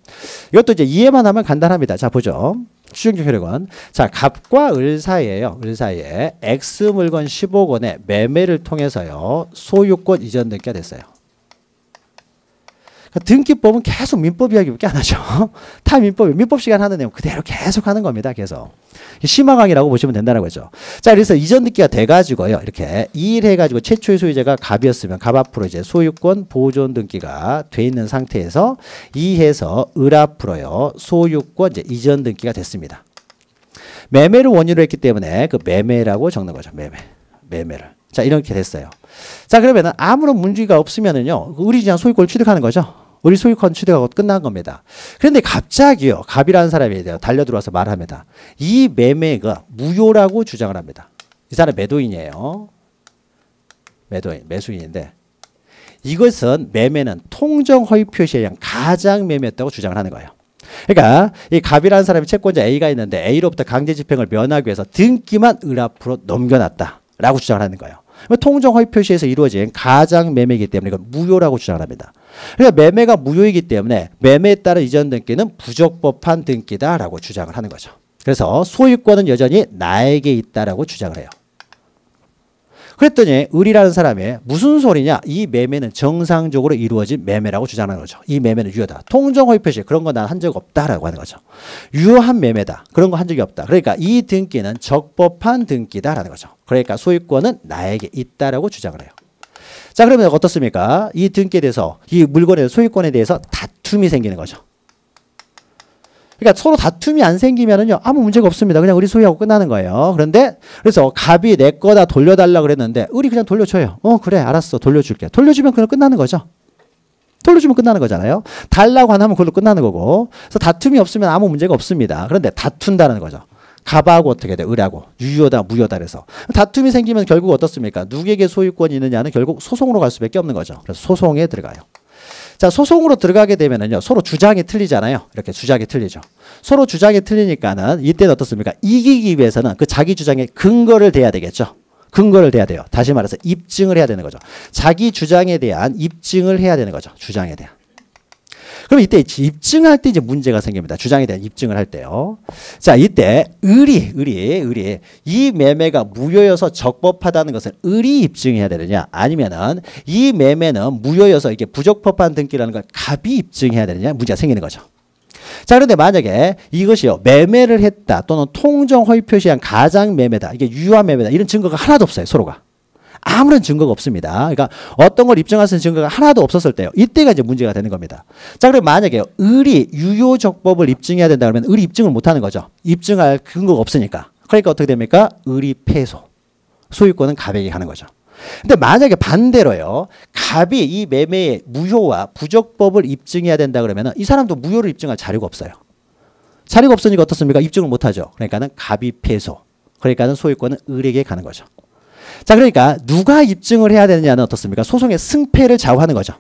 이것도 이제 이해만 하면 간단합니다. 자, 보죠. 추정적 효력은 자, 갑과 을 사이에요. 을 사이에 X 물건 15권의 매매를 통해서요. 소유권 이전 등기가 됐어요. 등기법은 계속 민법 이야기밖에 안 하죠. 다 민법 시간 하는 내용 그대로 계속 하는 겁니다. 계속. 심화 강의라고 보시면 된다는 거죠. 자, 그래서 이전 등기가 돼가지고요. 이렇게 이일해가지고 최초의 소유자가 갑이었으면 갑 앞으로 이제 소유권 보존 등기가 돼 있는 상태에서 이해서 을 앞으로요. 소유권 이제 이전 등기가 됐습니다. 매매를 원인으로 했기 때문에 그 매매라고 적는 거죠. 매매를. 자, 이렇게 됐어요. 자, 그러면은 아무런 문제가 없으면은요. 을이 소유권을 취득하는 거죠. 우리 소유권 취득하고 끝난 겁니다. 그런데 갑자기요. 갑이라는 사람이 달려들어와서 말합니다. 이 매매가 무효라고 주장을 합니다. 이 사람 매도인이에요. 매수인인데 이것은 매매는 통정 허위 표시에 의한 가장 매매였다고 주장을 하는 거예요. 그러니까 이 갑이라는 사람이 채권자 A가 있는데 A로부터 강제 집행을 면하기 위해서 등기만 을 앞으로 넘겨놨다라고 주장을 하는 거예요. 통정 허위 표시에서 이루어진 가장 매매이기 때문에 이건 무효라고 주장을 합니다. 그러니까 매매가 무효이기 때문에 매매에 따른 이전 등기는 부적법한 등기다라고 주장을 하는 거죠. 그래서 소유권은 여전히 나에게 있다라고 주장을 해요. 그랬더니 을이라는 사람이 무슨 소리냐? 이 매매는 정상적으로 이루어진 매매라고 주장하는 거죠. 이 매매는 유효다. 통정 허위 표시 그런 거 난 한 적 없다라고 하는 거죠. 유효한 매매다. 그런 거 한 적이 없다. 그러니까 이 등기는 적법한 등기다라는 거죠. 그러니까 소유권은 나에게 있다라고 주장을 해요. 자, 그러면 어떻습니까? 이 등기에 대해서 이 물건의 소유권에 대해서 다툼이 생기는 거죠. 그러니까 서로 다툼이 안 생기면은요, 아무 문제가 없습니다. 그냥 을이 소유하고 끝나는 거예요. 그런데, 그래서 갑이 내 거다 돌려달라 그랬는데, 을이 그냥 돌려줘요. 그래, 알았어. 돌려줄게. 돌려주면 그냥 끝나는 거죠. 돌려주면 끝나는 거잖아요. 달라고 안 하면 그걸로 끝나는 거고. 그래서 다툼이 없으면 아무 문제가 없습니다. 그런데 다툰다는 거죠. 갑하고 어떻게 돼? 을하고. 유효다, 무효다 그래서. 다툼이 생기면 결국 어떻습니까? 누구에게 소유권이 있느냐는 결국 소송으로 갈 수밖에 없는 거죠. 그래서 소송에 들어가요. 자, 소송으로 들어가게 되면은요, 서로 주장이 틀리잖아요. 이렇게 주장이 틀리죠. 서로 주장이 틀리니까는 이때는 어떻습니까? 이기기 위해서는 그 자기 주장에 근거를 대야 되겠죠. 근거를 대야 돼요. 다시 말해서 입증을 해야 되는 거죠. 자기 주장에 대한 입증을 해야 되는 거죠. 주장에 대한. 그럼 이때 입증할 때 이제 문제가 생깁니다. 주장에 대한 입증을 할 때요. 자, 이때 의리. 이 매매가 무효여서 적법하다는 것을 의리 입증해야 되느냐, 아니면은 이 매매는 무효여서 이게 부적법한 등기라는 걸 갑이 입증해야 되느냐, 문제가 생기는 거죠. 자, 그런데 만약에 이것이요, 매매를 했다 또는 통정 허위 표시한 가장 매매다, 이게 유효한 매매다, 이런 증거가 하나도 없어요. 서로가 아무런 증거가 없습니다. 그러니까 어떤 걸 입증할 수 있는 증거가 하나도 없었을 때요, 이때가 이제 문제가 되는 겁니다. 자, 그럼 만약에 의리 유효적법을 입증해야 된다 그러면 의리 입증을 못하는 거죠. 입증할 근거가 없으니까. 그러니까 어떻게 됩니까? 의리 패소, 소유권은 갑에게 가는 거죠. 근데 만약에 반대로요, 갑이 이 매매의 무효와 부적법을 입증해야 된다 그러면 이 사람도 무효를 입증할 자료가 없어요. 자료가 없으니까 어떻습니까? 입증을 못하죠. 그러니까는 갑이 패소, 그러니까는 소유권은 을에게 가는 거죠. 자, 그러니까 누가 입증을 해야 되느냐는 어떻습니까? 소송의 승패를 좌우하는 거죠.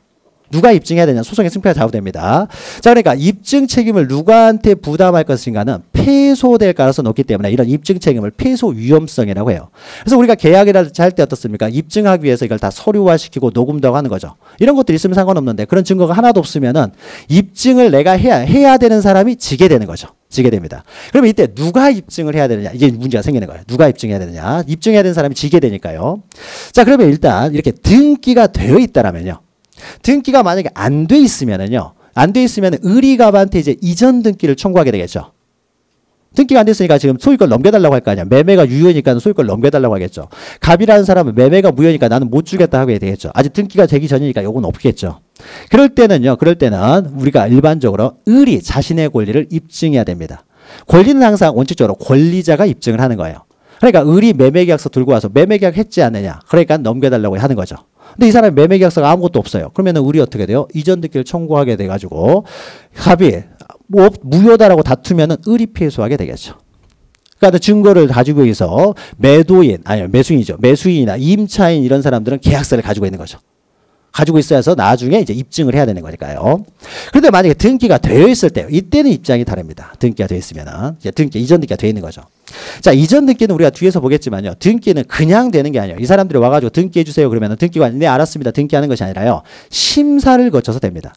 누가 입증해야 되냐, 소송의 승패가 좌우됩니다. 자, 그러니까 입증 책임을 누구한테 부담할 것인가는 패소될 가능성이 높기 때문에 이런 입증 책임을 패소 위험성이라고 해요. 그래서 우리가 계약이라 할 때 어떻습니까? 입증하기 위해서 이걸 다 서류화시키고 녹음도 하고 하는 거죠. 이런 것들이 있으면 상관없는데 그런 증거가 하나도 없으면은 입증을 내가 해야 되는 사람이 지게 되는 거죠. 지게 됩니다. 그러면 이때 누가 입증을 해야 되느냐, 이게 문제가 생기는 거예요. 누가 입증해야 되느냐, 입증해야 되는 사람이 지게 되니까요. 자, 그러면 일단 이렇게 등기가 되어 있다라면요, 등기가 만약에 안 돼 있으면은요, 안 돼 있으면 의리갑한테 이제 이전 등기를 청구하게 되겠죠. 등기가 안 됐으니까 지금 소유권 넘겨달라고 할 거 아니야. 매매가 유효니까 소유권 넘겨달라고 하겠죠. 갑이라는 사람은 매매가 무효니까 나는 못 주겠다 하게 되겠죠. 아직 등기가 되기 전이니까 요건 없겠죠. 그럴 때는 우리가 일반적으로 의리, 자신의 권리를 입증해야 됩니다. 권리는 항상 원칙적으로 권리자가 입증을 하는 거예요. 그러니까 의리 매매계약서 들고 와서 매매계약 했지 않느냐, 그러니까 넘겨달라고 하는 거죠. 근데 이 사람이 매매계약서가 아무것도 없어요. 그러면 의리 어떻게 돼요? 이전 등기를 청구하게 돼가지고 갑이 무효다라고 다투면은 의리 패소하게 되겠죠. 그러니까 증거를 가지고 있어 매도인, 아니 매수인이죠. 매수인이나 임차인 이런 사람들은 계약서를 가지고 있는 거죠. 가지고 있어야 해서 나중에 이제 입증을 해야 되는 거니까요. 그런데 만약에 등기가 되어 있을 때, 이때는 입장이 다릅니다. 등기가 되어 있으면은 이제 이전 등기가 되어 있는 거죠. 자, 이전 등기는 우리가 뒤에서 보겠지만요, 등기는 그냥 되는 게 아니에요. 이 사람들이 와가지고 등기해 주세요 그러면은 등기가 네 알았습니다 등기하는 것이 아니라요, 심사를 거쳐서 됩니다.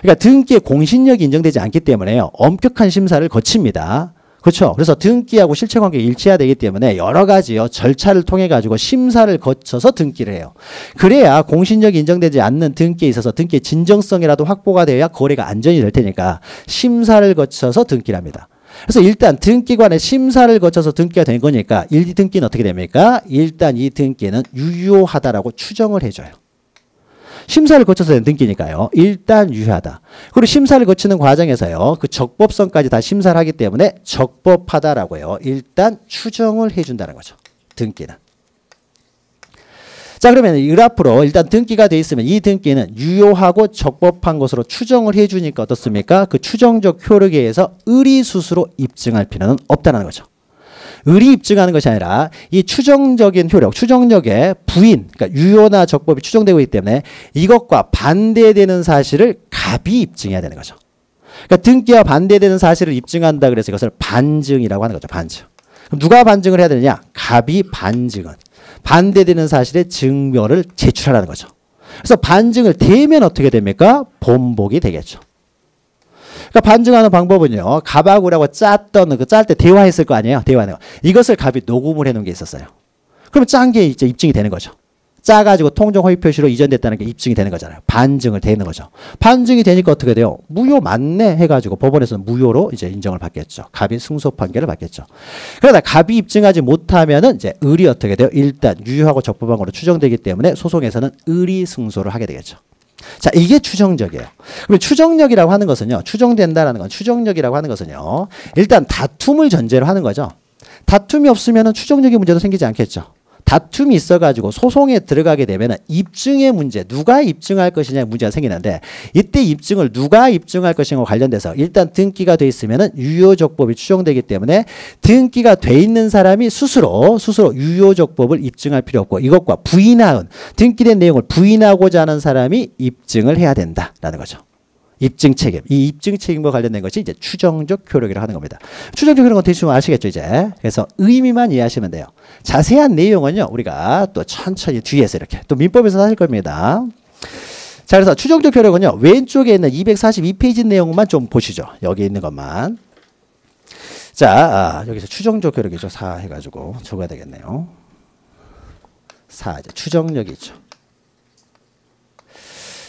그러니까 등기의 공신력이 인정되지 않기 때문에요, 엄격한 심사를 거칩니다. 그렇죠. 그래서 등기하고 실체관계가 일치해야 되기 때문에 여러 가지요, 절차를 통해 가지고 심사를 거쳐서 등기를 해요. 그래야 공신력이 인정되지 않는 등기에 있어서 등기의 진정성이라도 확보가 되어야 거래가 안전이 될 테니까 심사를 거쳐서 등기를 합니다. 그래서 일단 등기관의 심사를 거쳐서 등기가 된 거니까 이 등기는 어떻게 됩니까? 일단 이 등기는 유효하다라고 추정을 해줘요. 심사를 거쳐서 된 등기니까요, 일단 유효하다. 그리고 심사를 거치는 과정에서요, 그 적법성까지 다 심사를 하기 때문에 적법하다라고요, 일단 추정을 해준다는 거죠. 등기는. 자, 그러면 이 앞으로 일단 등기가 돼 있으면 이 등기는 유효하고 적법한 것으로 추정을 해주니까 어떻습니까? 그 추정적 효력에 의해서 의리수수로 입증할 필요는 없다는 거죠. 의리 입증하는 것이 아니라 이 추정적인 효력, 추정력의 부인, 그러니까 유효나 적법이 추정되고 있기 때문에 이것과 반대되는 사실을 갑이 입증해야 되는 거죠. 그러니까 등기와 반대되는 사실을 입증한다 그래서 이것을 반증이라고 하는 거죠. 반증. 그럼 누가 반증을 해야 되느냐? 갑이 반증은 반대되는 사실의 증명을 제출하라는 거죠. 그래서 반증을 대면 어떻게 됩니까? 본복이 되겠죠. 그러니까 반증하는 방법은요, 갑하고라고 짰던 짤 때 대화했을 거 아니에요. 대화하는 거. 이것을 갑이 녹음을 해놓은 게 있었어요. 그러면 짠 게 이제 입증이 되는 거죠. 짜가지고 통정 허위 표시로 이전됐다는 게 입증이 되는 거잖아요. 반증을 되는 거죠. 반증이 되니까 어떻게 돼요? 무효 맞네 해가지고 법원에서는 무효로 이제 인정을 받겠죠. 갑이 승소 판결을 받겠죠. 그러다 갑이 입증하지 못하면은 이제 을이 어떻게 돼요? 일단 유효하고 적법한 거로 추정되기 때문에 소송에서는 을이 승소를 하게 되겠죠. 자, 이게 추정적이에요. 그럼 추정력이라고 하는 것은요, 추정된다라는 건, 추정력이라고 하는 것은요, 일단 다툼을 전제로 하는 거죠. 다툼이 없으면 추정력의 문제도 생기지 않겠죠. 다툼이 있어가지고 소송에 들어가게 되면 입증의 문제, 누가 입증할 것이냐 문제가 생기는데, 이때 입증을 누가 입증할 것인가 관련돼서 일단 등기가 돼 있으면 유효적법이 추정되기 때문에 등기가 돼 있는 사람이 스스로 유효적법을 입증할 필요 없고, 이것과 부인하는, 등기된 내용을 부인하고자 하는 사람이 입증을 해야 된다라는 거죠. 입증 책임. 이 입증 책임과 관련된 것이 이제 추정적 효력이라고 하는 겁니다. 추정적 효력은 대충 아시겠죠, 이제. 그래서 의미만 이해하시면 돼요. 자세한 내용은요, 우리가 또 천천히 뒤에서 이렇게 또 민법에서 하실 겁니다. 자, 그래서 추정적 효력은요. 왼쪽에 있는 242페이지 내용만 좀 보시죠. 여기 있는 것만. 자, 여기서 추정적 효력이죠. 4 해가지고 적어야 되겠네요. 4 이제 추정력이죠.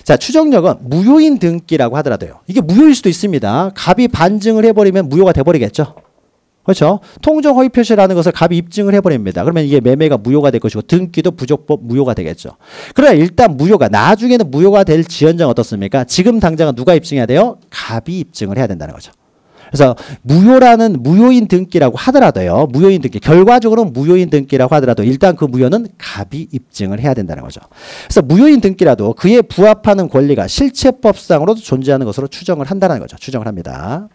자, 추정력은 무효인 등기라고 하더라도요. 이게 무효일 수도 있습니다. 갑이 반증을 해버리면 무효가 돼버리겠죠. 그렇죠? 통정 허위 표시라는 것을 갑이 입증을 해버립니다. 그러면 이게 매매가 무효가 될 것이고 등기도 부적법 무효가 되겠죠. 그러나 일단 무효가 나중에는 무효가 될 지연장 어떻습니까? 지금 당장은 누가 입증해야 돼요? 갑이 입증을 해야 된다는 거죠. 그래서 무효라는 무효인 등기라고 하더라도요. 무효인 등기 결과적으로는 무효인 등기라고 하더라도 일단 그 무효는 갑이 입증을 해야 된다는 거죠. 그래서 무효인 등기라도 그에 부합하는 권리가 실체법상으로도 존재하는 것으로 추정을 한다는 거죠. 추정을 합니다.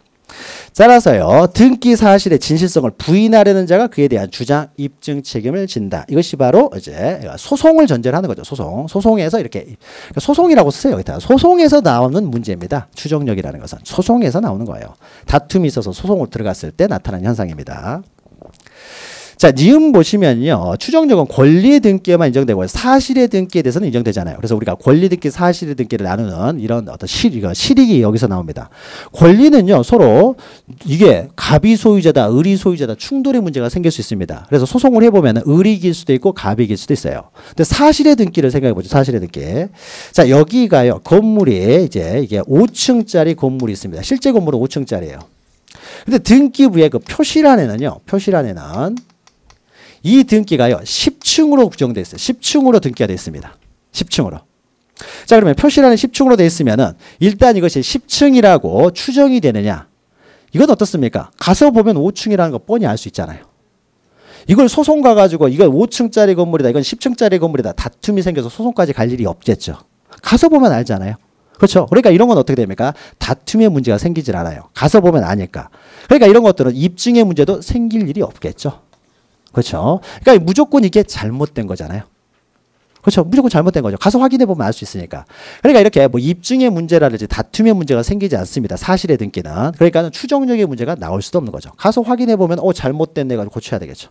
따라서요. 등기 사실의 진실성을 부인하려는 자가 그에 대한 주장 입증 책임을 진다. 이것이 바로 이제 소송을 전제로 하는 거죠. 소송에서 이렇게 소송이라고 쓰세요. 여기다 소송에서 나오는 문제입니다. 추정력이라는 것은 소송에서 나오는 거예요. 다툼이 있어서 소송을 들어갔을 때 나타나는 현상입니다. 자, 니은 보시면요. 추정력은 권리 등기에만 인정되고 사실의 등기에 대해서는 인정되잖아요. 그래서 우리가 권리 등기, 사실의 등기를 나누는 이런 어떤 실익이 여기서 나옵니다. 권리는요. 서로 이게 갑이 소유자다, 을이 소유자다 충돌의 문제가 생길 수 있습니다. 그래서 소송을 해보면 을이 이길 수도 있고 갑이 이길 수도 있어요. 근데 사실의 등기를 생각해보죠. 사실의 등기. 자, 여기가요. 건물이 이제 이게 5층짜리 건물이 있습니다. 실제 건물은 5층짜리예요. 근데 등기부의 그 표시란에는요. 이 등기가요. 10층으로 구정되어 있어요. 10층으로 등기가 되어 있습니다. 10층으로. 자, 그러면 표시란이 10층으로 되어 있으면은 일단 이것이 10층이라고 추정이 되느냐? 이건 어떻습니까? 가서 보면 5층이라는 거 뻔히 알 수 있잖아요. 이걸 소송 가가지고 이건 5층짜리 건물이다. 이건 10층짜리 건물이다. 다툼이 생겨서 소송까지 갈 일이 없겠죠. 가서 보면 알잖아요. 그렇죠? 그러니까 이런 건 어떻게 됩니까? 다툼의 문제가 생기질 않아요. 가서 보면 아니까. 그러니까 이런 것들은 입증의 문제도 생길 일이 없겠죠. 그렇죠. 그러니까 무조건 이게 잘못된 거잖아요. 그렇죠. 무조건 잘못된 거죠. 가서 확인해 보면 알 수 있으니까. 그러니까 이렇게 뭐 입증의 문제라든지 다툼의 문제가 생기지 않습니다. 사실의 등기는. 그러니까 추정력의 문제가 나올 수도 없는 거죠. 가서 확인해 보면 잘못됐네 가지고 고쳐야 되겠죠.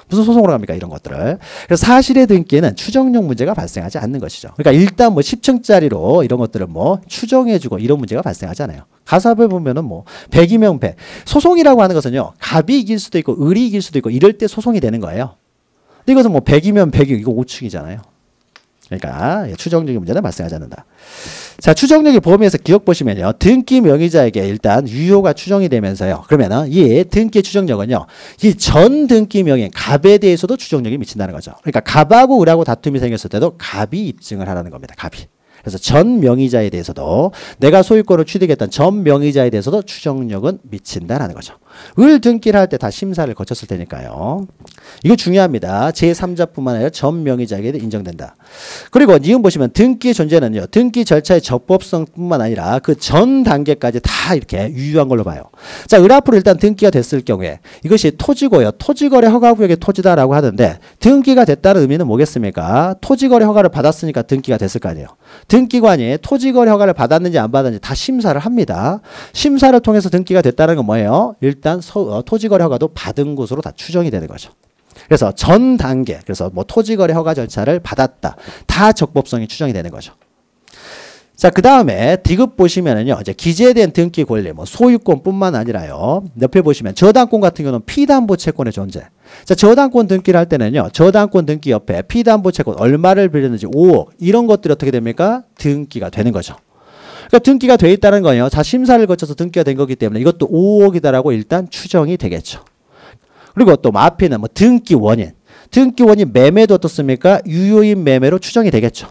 무슨 소송으로 갑니까? 이런 것들을. 그래서 사실의 등기에는 추정력 문제가 발생하지 않는 것이죠. 그러니까 일단 뭐 10층짜리로 이런 것들을 뭐 추정해주고 이런 문제가 발생하지 않아요. 가사를 보면은 뭐 100이면 100. 소송이라고 하는 것은요. 갑이 이길 수도 있고 을이 이길 수도 있고 이럴 때 소송이 되는 거예요. 근데 이것은 뭐 100이면 100이 이거 5층이잖아요. 그러니까 추정력의 문제는 발생하지 않는다. 자, 추정력의 범위에서 기억 보시면요. 등기 명의자에게 일단 유효가 추정이 되면서요. 그러면은 이 등기 추정력은요. 이 전 등기 명의 갑에 대해서도 추정력이 미친다는 거죠. 그러니까 갑하고 을하고 다툼이 생겼을 때도 갑이 입증을 하라는 겁니다. 갑이. 그래서 전 명의자에 대해서도 내가 소유권을 취득했던 전 명의자에 대해서도 추정력은 미친다라는 거죠. 을 등기를 할 때 다 심사를 거쳤을 테니까요. 이거 중요합니다. 제3자뿐만 아니라 전 명의자에게 인정된다. 그리고 니은 보시면 등기의 존재는요. 등기 절차의 적법성뿐만 아니라 그 전 단계까지 다 이렇게 유효한 걸로 봐요. 자, 을 앞으로 일단 등기가 됐을 경우에 이것이 토지고요. 토지거래 허가구역의 토지다라고 하는데 등기가 됐다는 의미는 뭐겠습니까? 토지거래 허가를 받았으니까 등기가 됐을 거 아니에요. 등기관이 토지거래 허가를 받았는지 안 받았는지 다 심사를 합니다. 심사를 통해서 등기가 됐다는 건 뭐예요? 일단 토지거래 허가도 받은 것으로 다 추정이 되는 거죠. 그래서 전 단계, 그래서 뭐 토지거래 허가 절차를 받았다. 다 적법성이 추정이 되는 거죠. 자, 그 다음에 디귿 보시면은요, 이제 기재된 등기 권리, 뭐 소유권뿐만 아니라요. 옆에 보시면 저당권 같은 경우는 피담보 채권의 존재. 자, 저당권 등기를 할 때는요, 저당권 등기 옆에 피담보 채권 얼마를 빌렸는지 5억 이런 것들이 어떻게 됩니까? 등기가 되는 거죠. 그러니까 등기가 돼 있다는 거예요. 자, 심사를 거쳐서 등기가 된 거기 때문에 이것도 5억이다라고 일단 추정이 되겠죠. 그리고 또 앞에는 뭐 등기 원인 매매도 어떻습니까? 유효인 매매로 추정이 되겠죠.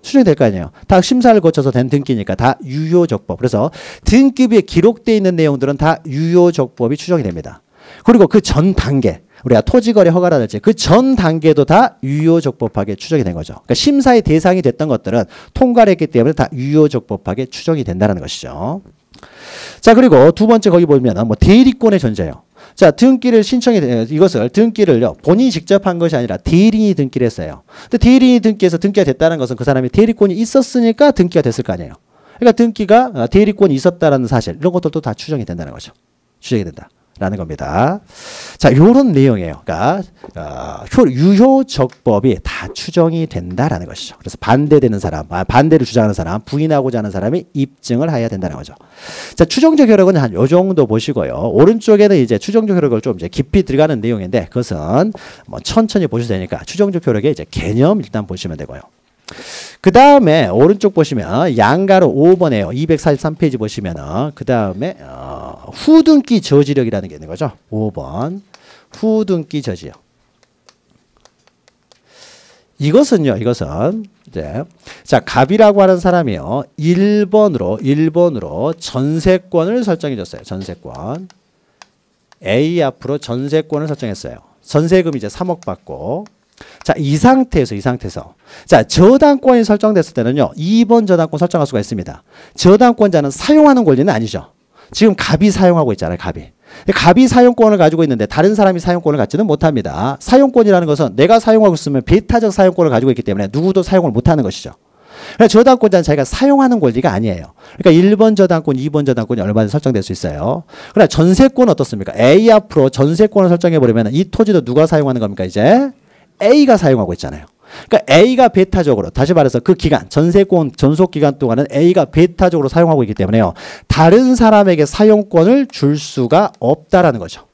추정이 될 거 아니에요. 다 심사를 거쳐서 된 등기니까 다 유효적법. 그래서 등기부에 기록되어 있는 내용들은 다 유효적법이 추정이 됩니다. 그리고 그 전 단계, 우리가 토지거래 허가라든지 그 전 단계도 다 유효적법하게 추정이 된 거죠. 그러니까 심사의 대상이 됐던 것들은 통과를 했기 때문에 다 유효적법하게 추정이 된다는 것이죠. 자, 그리고 두 번째 거기 보면 뭐 대리권의 존재예요. 자, 등기를 이것을 등기를요, 본인이 직접 한 것이 아니라 대리인이 등기를 했어요. 근데 대리인이 등기해서 등기가 됐다는 것은 그 사람이 대리권이 있었으니까 등기가 됐을 거 아니에요. 그러니까 등기가 대리권이 있었다라는 사실, 이런 것들도 다 추정이 된다는 거죠. 추정이 된다. 라는 겁니다. 자, 요런 내용이에요. 그러니까 유효적법이 다 추정이 된다라는 것이죠. 그래서 반대되는 사람, 반대를 주장하는 사람, 부인하고자 하는 사람이 입증을 해야 된다는 거죠. 자, 추정적 효력은 한 요 정도 보시고요. 오른쪽에는 이제 추정적 효력을 좀 이제 깊이 들어가는 내용인데 그것은 뭐 천천히 보셔도 되니까 추정적 효력의 이제 개념 일단 보시면 되고요. 그 다음에 오른쪽 보시면 양가로 5번에요. 243페이지 보시면은 그 다음에 후등기 저지력이라는 게 있는 거죠. 5번 후등기 저지력. 이것은 이제 자, 갑이라고 하는 사람이요. 1번으로 전세권을 설정해 줬어요. 전세권. A 앞으로 전세권을 설정했어요. 전세금 이제 3억 받고. 자, 이 상태에서 자, 저당권이 설정됐을 때는요. 2번 저당권 설정할 수가 있습니다. 저당권자는 사용하는 권리는 아니죠. 지금 갑이 사용하고 있잖아요. 갑이 사용권을 가지고 있는데 다른 사람이 사용권을 갖지는 못합니다. 사용권이라는 것은 내가 사용하고 있으면 배타적 사용권을 가지고 있기 때문에 누구도 사용을 못하는 것이죠. 그러니까 저당권자는 자기가 사용하는 권리가 아니에요. 그러니까 1번 저당권, 2번 저당권이 얼마든지 설정될 수 있어요. 그러나 전세권은 어떻습니까? A 앞으로 전세권을 설정해버리면 이 토지도 누가 사용하는 겁니까? 이제 A가 사용하고 있잖아요. 그러니까 A가 배타적으로, 다시 말해서 그 기간, 전세권 전속 기간 동안은 A가 배타적으로 사용하고 있기 때문에요. 다른 사람에게 사용권을 줄 수가 없다라는 거죠.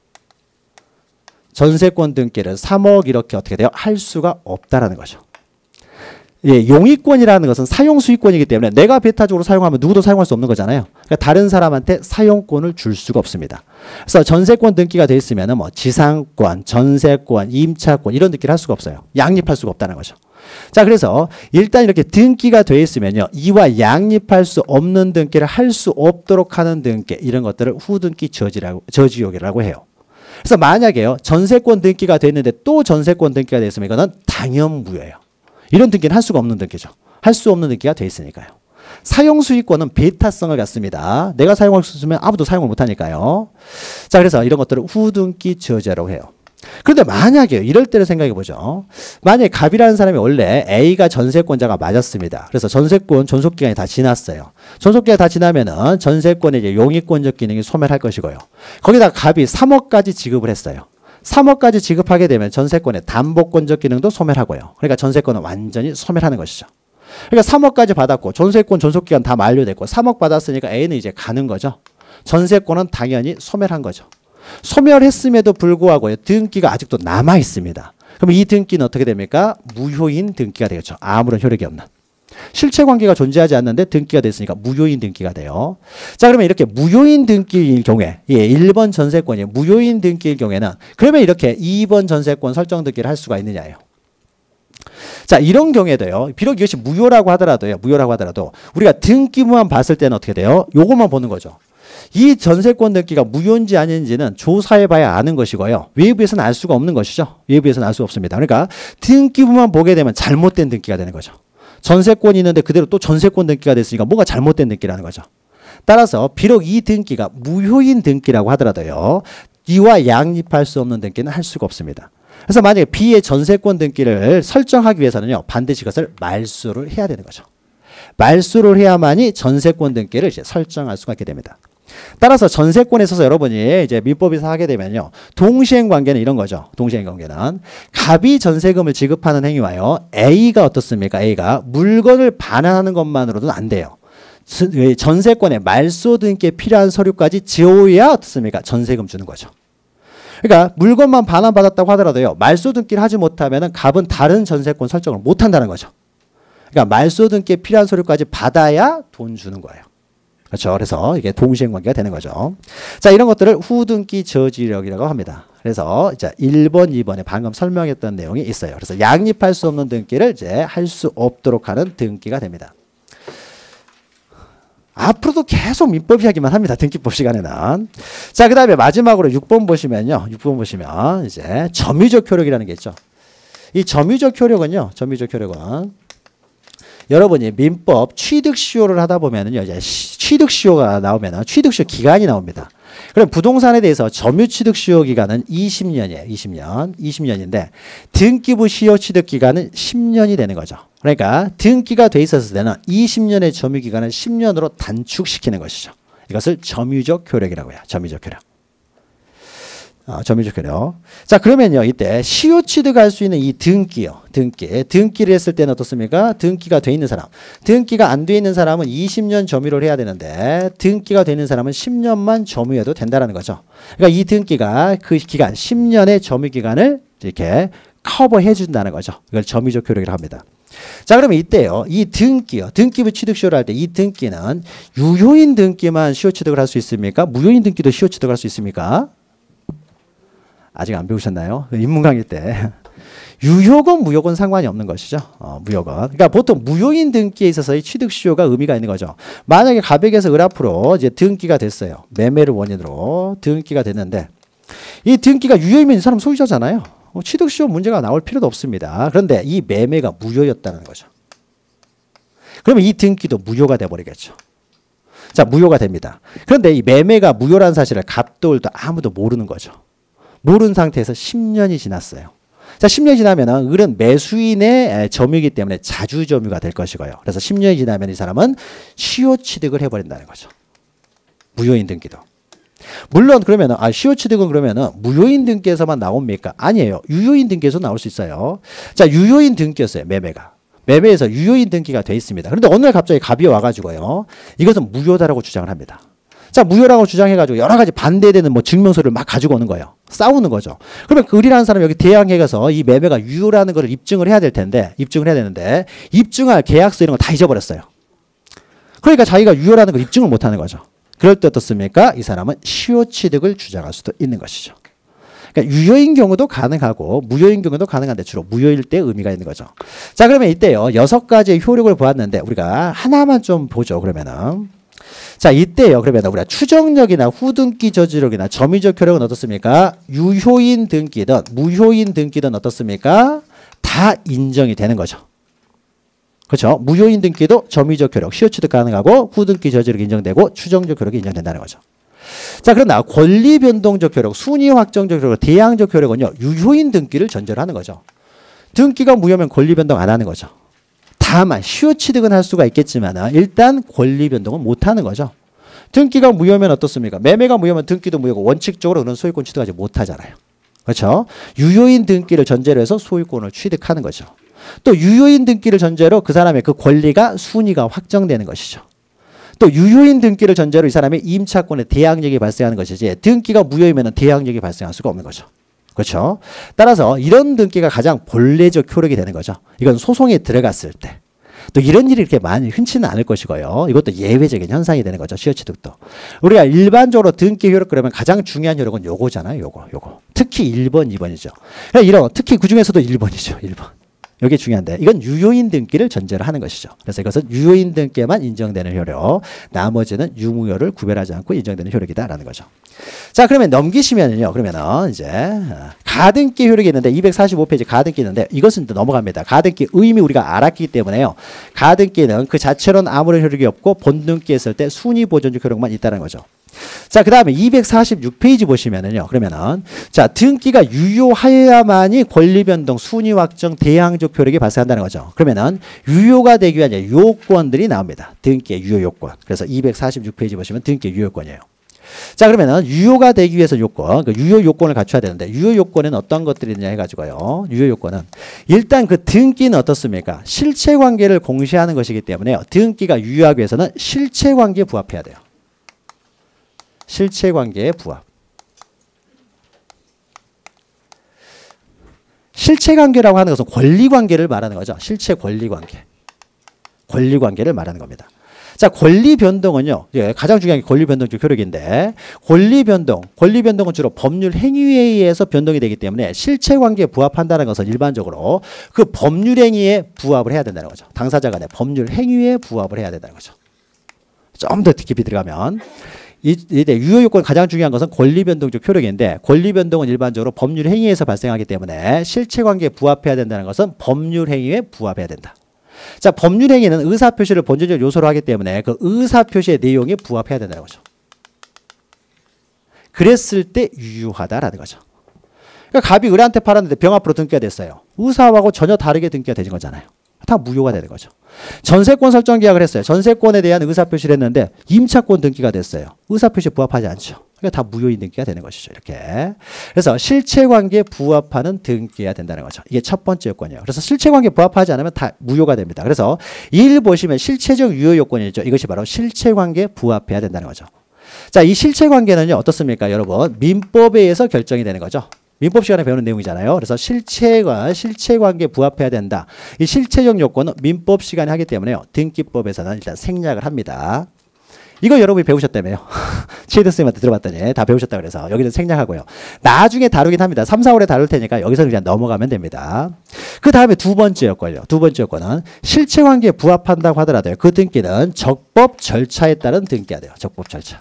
전세권 등기를 3억 이렇게 어떻게 돼요? 할 수가 없다라는 거죠. 예, 용의권이라는 것은 사용 수익권이기 때문에 내가 배타적으로 사용하면 누구도 사용할 수 없는 거잖아요. 그러니까 다른 사람한테 사용권을 줄 수가 없습니다. 그래서 전세권 등기가 돼 있으면 뭐 지상권, 전세권, 임차권 이런 등기를 할 수가 없어요. 양립할 수가 없다는 거죠. 자, 그래서 일단 이렇게 등기가 돼 있으면요. 이와 양립할 수 없는 등기를 할 수 없도록 하는 등기, 이런 것들을 후등기 저지욕이라고 해요. 그래서 만약에요. 전세권 등기가 돼 있는데 또 전세권 등기가 돼 있으면 이거는 당연무효예요. 이런 등기는 할 수가 없는 등기죠. 할 수 없는 등기가 돼 있으니까요. 사용수익권은 배타성을 갖습니다. 내가 사용할 수 있으면 아무도 사용을 못하니까요. 자, 그래서 이런 것들을 후등기 저지라고 해요. 그런데 만약에 이럴 때를 생각해 보죠. 만약에 갑이라는 사람이 원래 A가 전세권자가 맞았습니다. 그래서 전세권 존속기간이 다 지났어요. 존속기간이 다 지나면은 전세권의 이제 용의권적 기능이 소멸할 것이고요. 거기다 갑이 3억까지 지급을 했어요. 3억까지 지급하게 되면 전세권의 담보권적 기능도 소멸하고요. 그러니까 전세권은 완전히 소멸하는 것이죠. 그러니까 3억까지 받았고 전세권 존속기간 다 만료됐고 3억 받았으니까 A는 이제 가는 거죠. 전세권은 당연히 소멸한 거죠. 소멸했음에도 불구하고 등기가 아직도 남아 있습니다. 그럼 이 등기는 어떻게 됩니까? 무효인 등기가 되겠죠. 아무런 효력이 없는. 실체관계가 존재하지 않는데 등기가 됐으니까 무효인 등기가 돼요. 자, 그러면 이렇게 무효인 등기일 경우에 1번 전세권이 무효인 등기일 경우에는 그러면 이렇게 2번 전세권 설정 등기를 할 수가 있느냐예요. 자, 이런 경우에도요. 비록 이것이 무효라고 하더라도 우리가 등기부만 봤을 때는 어떻게 돼요? 요것만 보는 거죠. 이 전세권 등기가 무효인지 아닌지는 조사해봐야 아는 것이고요. 외부에서는 알 수가 없는 것이죠. 외부에서는 알 수 없습니다. 그러니까 등기부만 보게 되면 잘못된 등기가 되는 거죠. 전세권이 있는데 그대로 또 전세권 등기가 됐으니까 뭔가 잘못된 등기라는 거죠. 따라서 비록 이 등기가 무효인 등기라고 하더라도요. 이와 양립할 수 없는 등기는 할 수가 없습니다. 그래서 만약에 B의 전세권 등기를 설정하기 위해서는요. 반드시 그것을 말소를 해야 되는 거죠. 말소를 해야만이 전세권 등기를 이제 설정할 수가 있게 됩니다. 따라서 전세권에 있어서 여러분이 이제 민법에서 하게 되면요. 동시행 관계는 이런 거죠. 동시행 관계는 갑이 전세금을 지급하는 행위와요. A가 어떻습니까? A가 물건을 반환하는 것만으로는 안 돼요. 전세권에 말소 등기에 필요한 서류까지 지어야 어떻습니까? 전세금 주는 거죠. 그러니까 물건만 반환받았다고 하더라도요. 말소 등기를 하지 못하면 갑은 다른 전세권 설정을 못한다는 거죠. 그러니까 말소 등기에 필요한 서류까지 받아야 돈 주는 거예요. 그렇죠. 그래서 이게 동시행 관계가 되는 거죠. 자, 이런 것들을 후등기 저지력이라고 합니다. 그래서 이제 1번, 2번에 방금 설명했던 내용이 있어요. 그래서 양립할 수 없는 등기를 이제 할 수 없도록 하는 등기가 됩니다. 앞으로도 계속 민법 이야기만 합니다. 등기법 시간에는. 자, 그 다음에 마지막으로 6번 보시면요. 6번 보시면 이제 점유적 효력이라는 게 있죠. 이 점유적 효력은요. 여러분이 민법 취득시효를 하다 보면은요, 이제 취득시효가 나오면은 취득시효 기간이 나옵니다. 그럼 부동산에 대해서 점유취득시효 기간은 20년이에요. 20년인데 등기부 시효 취득 기간은 10년이 되는 거죠. 그러니까 등기가 돼 있었을 때는 20년의 점유 기간을 10년으로 단축시키는 것이죠. 이것을 점유적 효력이라고 해요. 점유적 효력. 점유적 효력. 자, 그러면요, 이때 시효 취득할 수 있는 이 등기요. 등기를 했을 때는 어떻습니까? 등기가 돼 있는 사람. 등기가 안 돼 있는 사람은 20년 점유를 해야 되는데, 등기가 되는 사람은 10년만 점유해도 된다라는 거죠. 그러니까 이 등기가 그 기간, 10년의 점유 기간을 이렇게 커버해 준다는 거죠. 이걸 점유적 효력이라고 합니다. 자, 그러면 이때요, 이 등기요. 등기부 취득 시효를 할 때 이 등기는 유효인 등기만 시효 취득을 할 수 있습니까? 무효인 등기도 시효 취득을 할 수 있습니까? 아직 안 배우셨나요? 인문 강의 때. 유효건 무효건 상관이 없는 것이죠. 무효건. 그러니까 보통 무효인 등기에 있어서의 취득 시효가 의미가 있는 거죠. 만약에 갑액에서 을 앞으로 이제 등기가 됐어요. 매매를 원인으로 등기가 됐는데 이 등기가 유효이면 이 사람 소유자잖아요. 취득 시효 문제가 나올 필요도 없습니다. 그런데 이 매매가 무효였다는 거죠. 그러면 이 등기도 무효가 돼버리겠죠. 자, 무효가 됩니다. 그런데 이 매매가 무효라는 사실을 갑돌도 아무도 모르는 거죠. 모르는 상태에서 10년이 지났어요. 자, 10년이 지나면 을은 매수인의 점유이기 때문에 자주 점유가 될 것이고요. 그래서 10년이 지나면 이 사람은 시효 취득을 해버린다는 거죠. 무효인 등기도. 물론 그러면 시효 취득은 그러면 무효인 등기에서만 나옵니까? 아니에요. 유효인 등기에서 나올 수 있어요. 자, 유효인 등기였어요. 매매에서 유효인 등기가 돼 있습니다. 그런데 어느 날 갑자기 갑이 와가지고요, 이것은 무효다라고 주장을 합니다. 자, 무효라고 주장해가지고 여러 가지 반대되는 뭐 증명서를 막 가지고 오는 거예요. 싸우는 거죠. 그러면 그 을이라는 사람이 여기 대항해 가서 이 매매가 유효라는 걸 입증을 해야 되는데 입증할 계약서 이런 거 다 잊어버렸어요. 그러니까 자기가 유효라는 걸 입증을 못 하는 거죠. 그럴 때 어떻습니까? 이 사람은 시효 취득을 주장할 수도 있는 것이죠. 그러니까 유효인 경우도 가능하고 무효인 경우도 가능한데 주로 무효일 때 의미가 있는 거죠. 자, 그러면 이때요, 6가지의 효력을 보았는데 우리가 하나만 좀 보죠. 그러면은 자, 이때요, 그러면 우리가 추정력이나 후등기 저지력이나 점유적 효력은 어떻습니까? 유효인 등기든 무효인 등기든 어떻습니까? 다 인정이 되는 거죠. 그렇죠? 무효인 등기도 점유적 효력, 시효 취득 가능하고 후등기 저지력이 인정되고 추정적 효력이 인정된다는 거죠. 자, 그러나 권리 변동적 효력, 순위 확정적 효력, 대항적 효력은요, 유효인 등기를 전제로 하는 거죠. 등기가 무효면 권리 변동 안 하는 거죠. 다만 시효 취득은 할 수가 있겠지만 일단 권리 변동은 못 하는 거죠. 등기가 무효면 어떻습니까? 매매가 무효면 등기도 무효고 원칙적으로 그런 소유권 취득하지 못하잖아요. 그렇죠? 유효인 등기를 전제로 해서 소유권을 취득하는 거죠. 또 유효인 등기를 전제로 그 사람의 그 권리가 순위가 확정되는 것이죠. 또 유효인 등기를 전제로 이 사람의 임차권에 대항력이 발생하는 것이지 등기가 무효이면 대항력이 발생할 수가 없는 거죠. 그렇죠? 따라서 이런 등기가 가장 본래적 효력이 되는 거죠. 이건 소송에 들어갔을 때. 또 이런 일이 이렇게 많이 흔치는 않을 것이고요. 이것도 예외적인 현상이 되는 거죠. 시효 취득도. 우리가 일반적으로 등기 효력 그러면 가장 중요한 효력은 요거잖아요. 요거. 특히 1번, 2번이죠. 이런 특히 그중에서도 1번이죠. 1번. 이게 중요한데 이건 유효인 등기를 전제로 하는 것이죠. 그래서 이것은 유효인 등기에만 인정되는 효력, 나머지는 유무효를 구별하지 않고 인정되는 효력이다라는 거죠. 자, 그러면 넘기시면요, 그러면은 이제 가등기 효력이 있는데 245페이지 가등기 있는데 이것은 또 넘어갑니다. 가등기 의미 우리가 알았기 때문에요. 가등기는 그 자체로는 아무런 효력이 없고 본등기 했을 때 순위 보존적 효력만 있다는 거죠. 자, 그 다음에 246페이지 보시면은요, 그러면은, 자, 등기가 유효하여야만이 권리변동, 순위 확정, 대항적 효력이 발생한다는 거죠. 그러면은, 유효가 되기 위한 요건들이 나옵니다. 등기의 유효 요건. 그래서 246페이지 보시면 등기의 유효 요건이에요. 자, 그러면은, 유효가 되기 위해서 요건, 그 유효 요건을 갖춰야 되는데, 유효 요건은 어떤 것들이 있느냐 해가지고요. 유효 요건은, 일단 그 등기는 어떻습니까? 실체 관계를 공시하는 것이기 때문에요. 등기가 유효하기 위해서는 실체 관계에 부합해야 돼요. 실체관계의 부합. 실체관계라고 하는 것은 권리관계를 말하는 거죠. 실체 권리관계. 권리관계를 말하는 겁니다. 자, 권리변동은요. 가장 중요한 게 권리변동적 효력인데 권리변동은 주로 법률 행위에 의해서 변동이 되기 때문에 실체관계에 부합한다는 것은 일반적으로 그 법률 행위에 부합을 해야 된다는 거죠. 당사자 간의 법률 행위에 부합을 해야 된다는 거죠. 좀 더 깊이 들어가면 이때 유효 요건 가장 중요한 것은 권리변동적 효력인데 권리변동은 일반적으로 법률 행위에서 발생하기 때문에 실체관계에 부합해야 된다는 것은 법률 행위에 부합해야 된다. 자, 법률 행위는 의사표시를 본질적 요소로 하기 때문에 그 의사표시의 내용에 부합해야 된다는 거죠. 그랬을 때 유효하다라는 거죠. 그러니까 갑이 을한테 팔았는데 병 앞으로 등기가 됐어요. 의사하고 전혀 다르게 등기가 되는 거잖아요. 다 무효가 되는 거죠. 전세권 설정 계약을 했어요. 전세권에 대한 의사표시를 했는데 임차권 등기가 됐어요. 의사표시에 부합하지 않죠. 그러니까 다 무효인 등기가 되는 것이죠. 이렇게. 그래서 실체관계에 부합하는 등기해야 된다는 거죠. 이게 첫 번째 요건이에요. 그래서 실체관계에 부합하지 않으면 다 무효가 됩니다. 그래서 1 보시면 실체적 유효 요건이죠. 이것이 바로 실체관계에 부합해야 된다는 거죠. 자, 이 실체관계는요. 어떻습니까? 여러분 민법에 의해서 결정이 되는 거죠. 민법 시간에 배우는 내용이잖아요. 그래서 실체관계에 부합해야 된다. 이 실체적 요건은 민법 시간에 하기 때문에요. 등기법에서는 일단 생략을 합니다. 이거 여러분이 배우셨다며요. 최혜든 선생님한테 들어봤더니 다 배우셨다 그래서 여기는 생략하고요. 나중에 다루긴 합니다. 3, 4월에 다룰 테니까 여기서 그냥 넘어가면 됩니다. 그 다음에 두 번째 요건이요. 두 번째 요건은 실체관계에 부합한다고 하더라도 그 등기는 적법 절차에 따른 등기가 돼요. 적법 절차.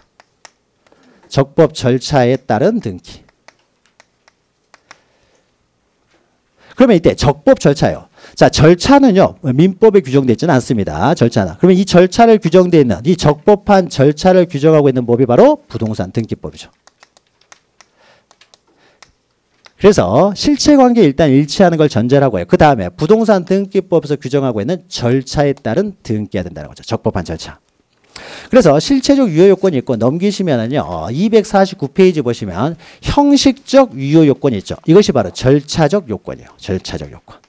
적법 절차에 따른 등기. 그러면 이때 적법 절차예요. 자, 절차는요. 민법에 규정되어 있지는 않습니다. 절차는. 그러면 이 절차를 규정되어 있는 이 적법한 절차를 규정하고 있는 법이 바로 부동산 등기법이죠. 그래서 실체관계 일단 일치하는 걸 전제로 하고요. 그 다음에 부동산 등기법에서 규정하고 있는 절차에 따른 등기가 된다는 거죠. 적법한 절차. 그래서 실체적 유효 요건이 있고 넘기시면은요. 249페이지 보시면 형식적 유효 요건이 있죠. 이것이 바로 절차적 요건이에요. 절차적 요건.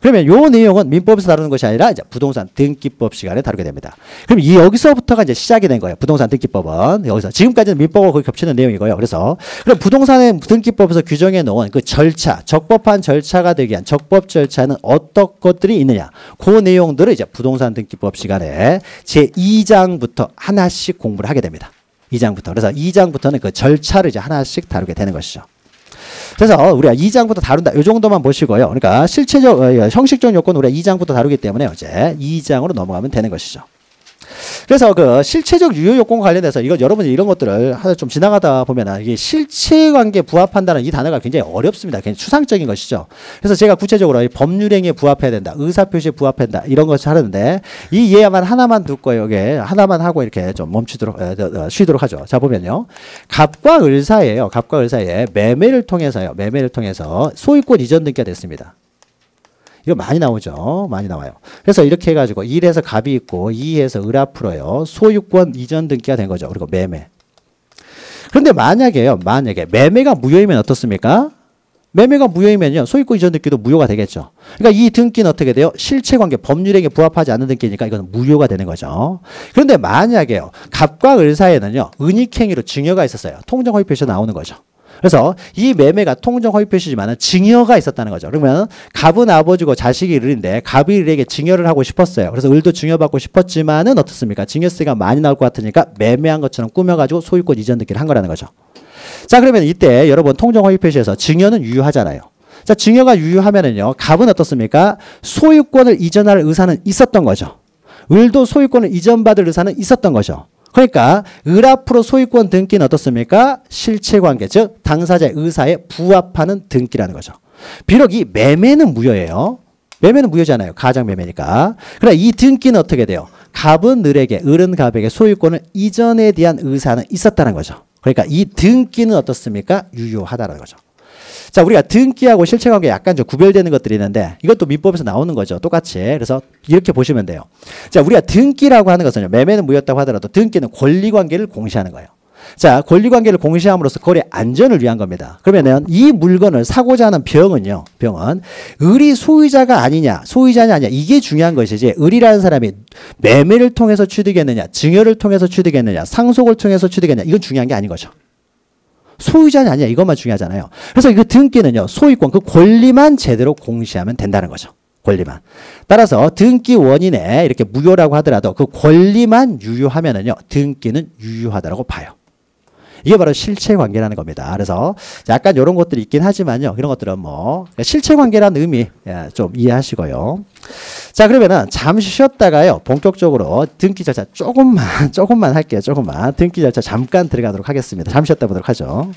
그러면 요 내용은 민법에서 다루는 것이 아니라 이제 부동산 등기법 시간에 다루게 됩니다. 그럼 여기서부터가 이제 시작이 된 거예요. 부동산 등기법은 여기서 지금까지는 민법하고 거의 겹치는 내용이고요. 그래서 그럼 부동산의 등기법에서 규정해 놓은 그 절차, 적법한 절차가 되기 위한 적법 절차는 어떤 것들이 있느냐? 그 내용들을 이제 부동산 등기법 시간에 제 2장부터 하나씩 공부를 하게 됩니다. 2장부터. 그래서 2장부터는 그 절차를 이제 하나씩 다루게 되는 것이죠. 그래서 우리가 2장부터 다룬다. 이 정도만 보시고요. 그러니까 실체적, 형식적 요건 우리가 2장부터 다루기 때문에 이제 2장으로 넘어가면 되는 것이죠. 그래서 그 실체적 유효 요건과 관련해서 이거 여러분이 이런 것들을 하나 좀 지나가다 보면은 이게 실체관계에 부합한다는 이 단어가 굉장히 어렵습니다. 굉장히 추상적인 것이죠. 그래서 제가 구체적으로 법률행위에 부합해야 된다, 의사표시에 부합한다 이런 것을 하는데 이 예만 하나만 듣고 여기 하나만 하고 이렇게 좀 멈추도록 쉬도록 하죠. 자 보면요, 갑과 을 사이에요. 갑과 을 사이에 매매를 통해서요. 매매를 통해서 소유권 이전 등기가 됐습니다. 이거 많이 나오죠. 많이 나와요. 그래서 이렇게 해가지고 1에서 갑이 있고 2에서 을 앞으로요. 소유권 이전 등기가 된 거죠. 그리고 매매. 그런데 만약에 매매가 무효이면 어떻습니까? 매매가 무효이면요. 소유권 이전 등기도 무효가 되겠죠. 그러니까 이 등기는 어떻게 돼요? 실체관계 법률행위에 부합하지 않는 등기니까 이건 무효가 되는 거죠. 그런데 만약에요. 갑과 을 사이에는요. 은닉행위로 증여가 있었어요. 통정허위 표시가 나오는 거죠. 그래서 이 매매가 통정 허위 표시지만 증여가 있었다는 거죠. 그러면 갑은 아버지고 자식이 을인데 갑이 을에게 증여를 하고 싶었어요. 그래서 을도 증여받고 싶었지만은 어떻습니까? 증여세가 많이 나올 것 같으니까 매매한 것처럼 꾸며가지고 소유권 이전 등기를 한 거라는 거죠. 자, 그러면 이때 여러분 통정 허위 표시에서 증여는 유효하잖아요. 자, 증여가 유효하면은요. 갑은 어떻습니까? 소유권을 이전할 의사는 있었던 거죠. 을도 소유권을 이전받을 의사는 있었던 거죠. 그러니까 을 앞으로 소유권 등기는 어떻습니까? 실체관계, 즉 당사자의 의사에 부합하는 등기라는 거죠. 비록 이 매매는 무효예요. 매매는 무효잖아요. 가장매매니까. 그러나 이 등기는 어떻게 돼요? 갑은 을에게, 을은 갑에게 소유권을 이전에 대한 의사는 있었다는 거죠. 그러니까 이 등기는 어떻습니까? 유효하다는 거죠. 자, 우리가 등기하고 실체관계 약간 좀 구별되는 것들이 있는데 이것도 민법에서 나오는 거죠. 똑같이. 그래서 이렇게 보시면 돼요. 자, 우리가 등기라고 하는 것은요. 매매는 무효였다고 하더라도 등기는 권리관계를 공시하는 거예요. 자, 권리관계를 공시함으로써 거래 안전을 위한 겁니다. 그러면은 이 물건을 사고자 하는 병은요. 병은 을이 소유자가 아니냐, 소유자냐 아니냐 이게 중요한 것이지 을이라는 사람이 매매를 통해서 취득했느냐, 증여를 통해서 취득했느냐, 상속을 통해서 취득했느냐 이건 중요한 게 아닌 거죠. 소유자냐 아니냐 이것만 중요하잖아요. 그래서 그 등기는요. 소유권 그 권리만 제대로 공시하면 된다는 거죠. 권리만. 따라서 등기 원인에 이렇게 무효라고 하더라도 그 권리만 유효하면은요. 등기는 유효하다고 봐요. 이게 바로 실체관계라는 겁니다. 그래서 약간 이런 것들이 있긴 하지만요. 이런 것들은 뭐 실체관계라는 의미 좀 이해하시고요. 자, 그러면은 잠시 쉬었다가요. 본격적으로 등기 절차 조금만 할게요. 조금만 등기 절차 잠깐 들어가도록 하겠습니다. 잠시 쉬었다 보도록 하죠.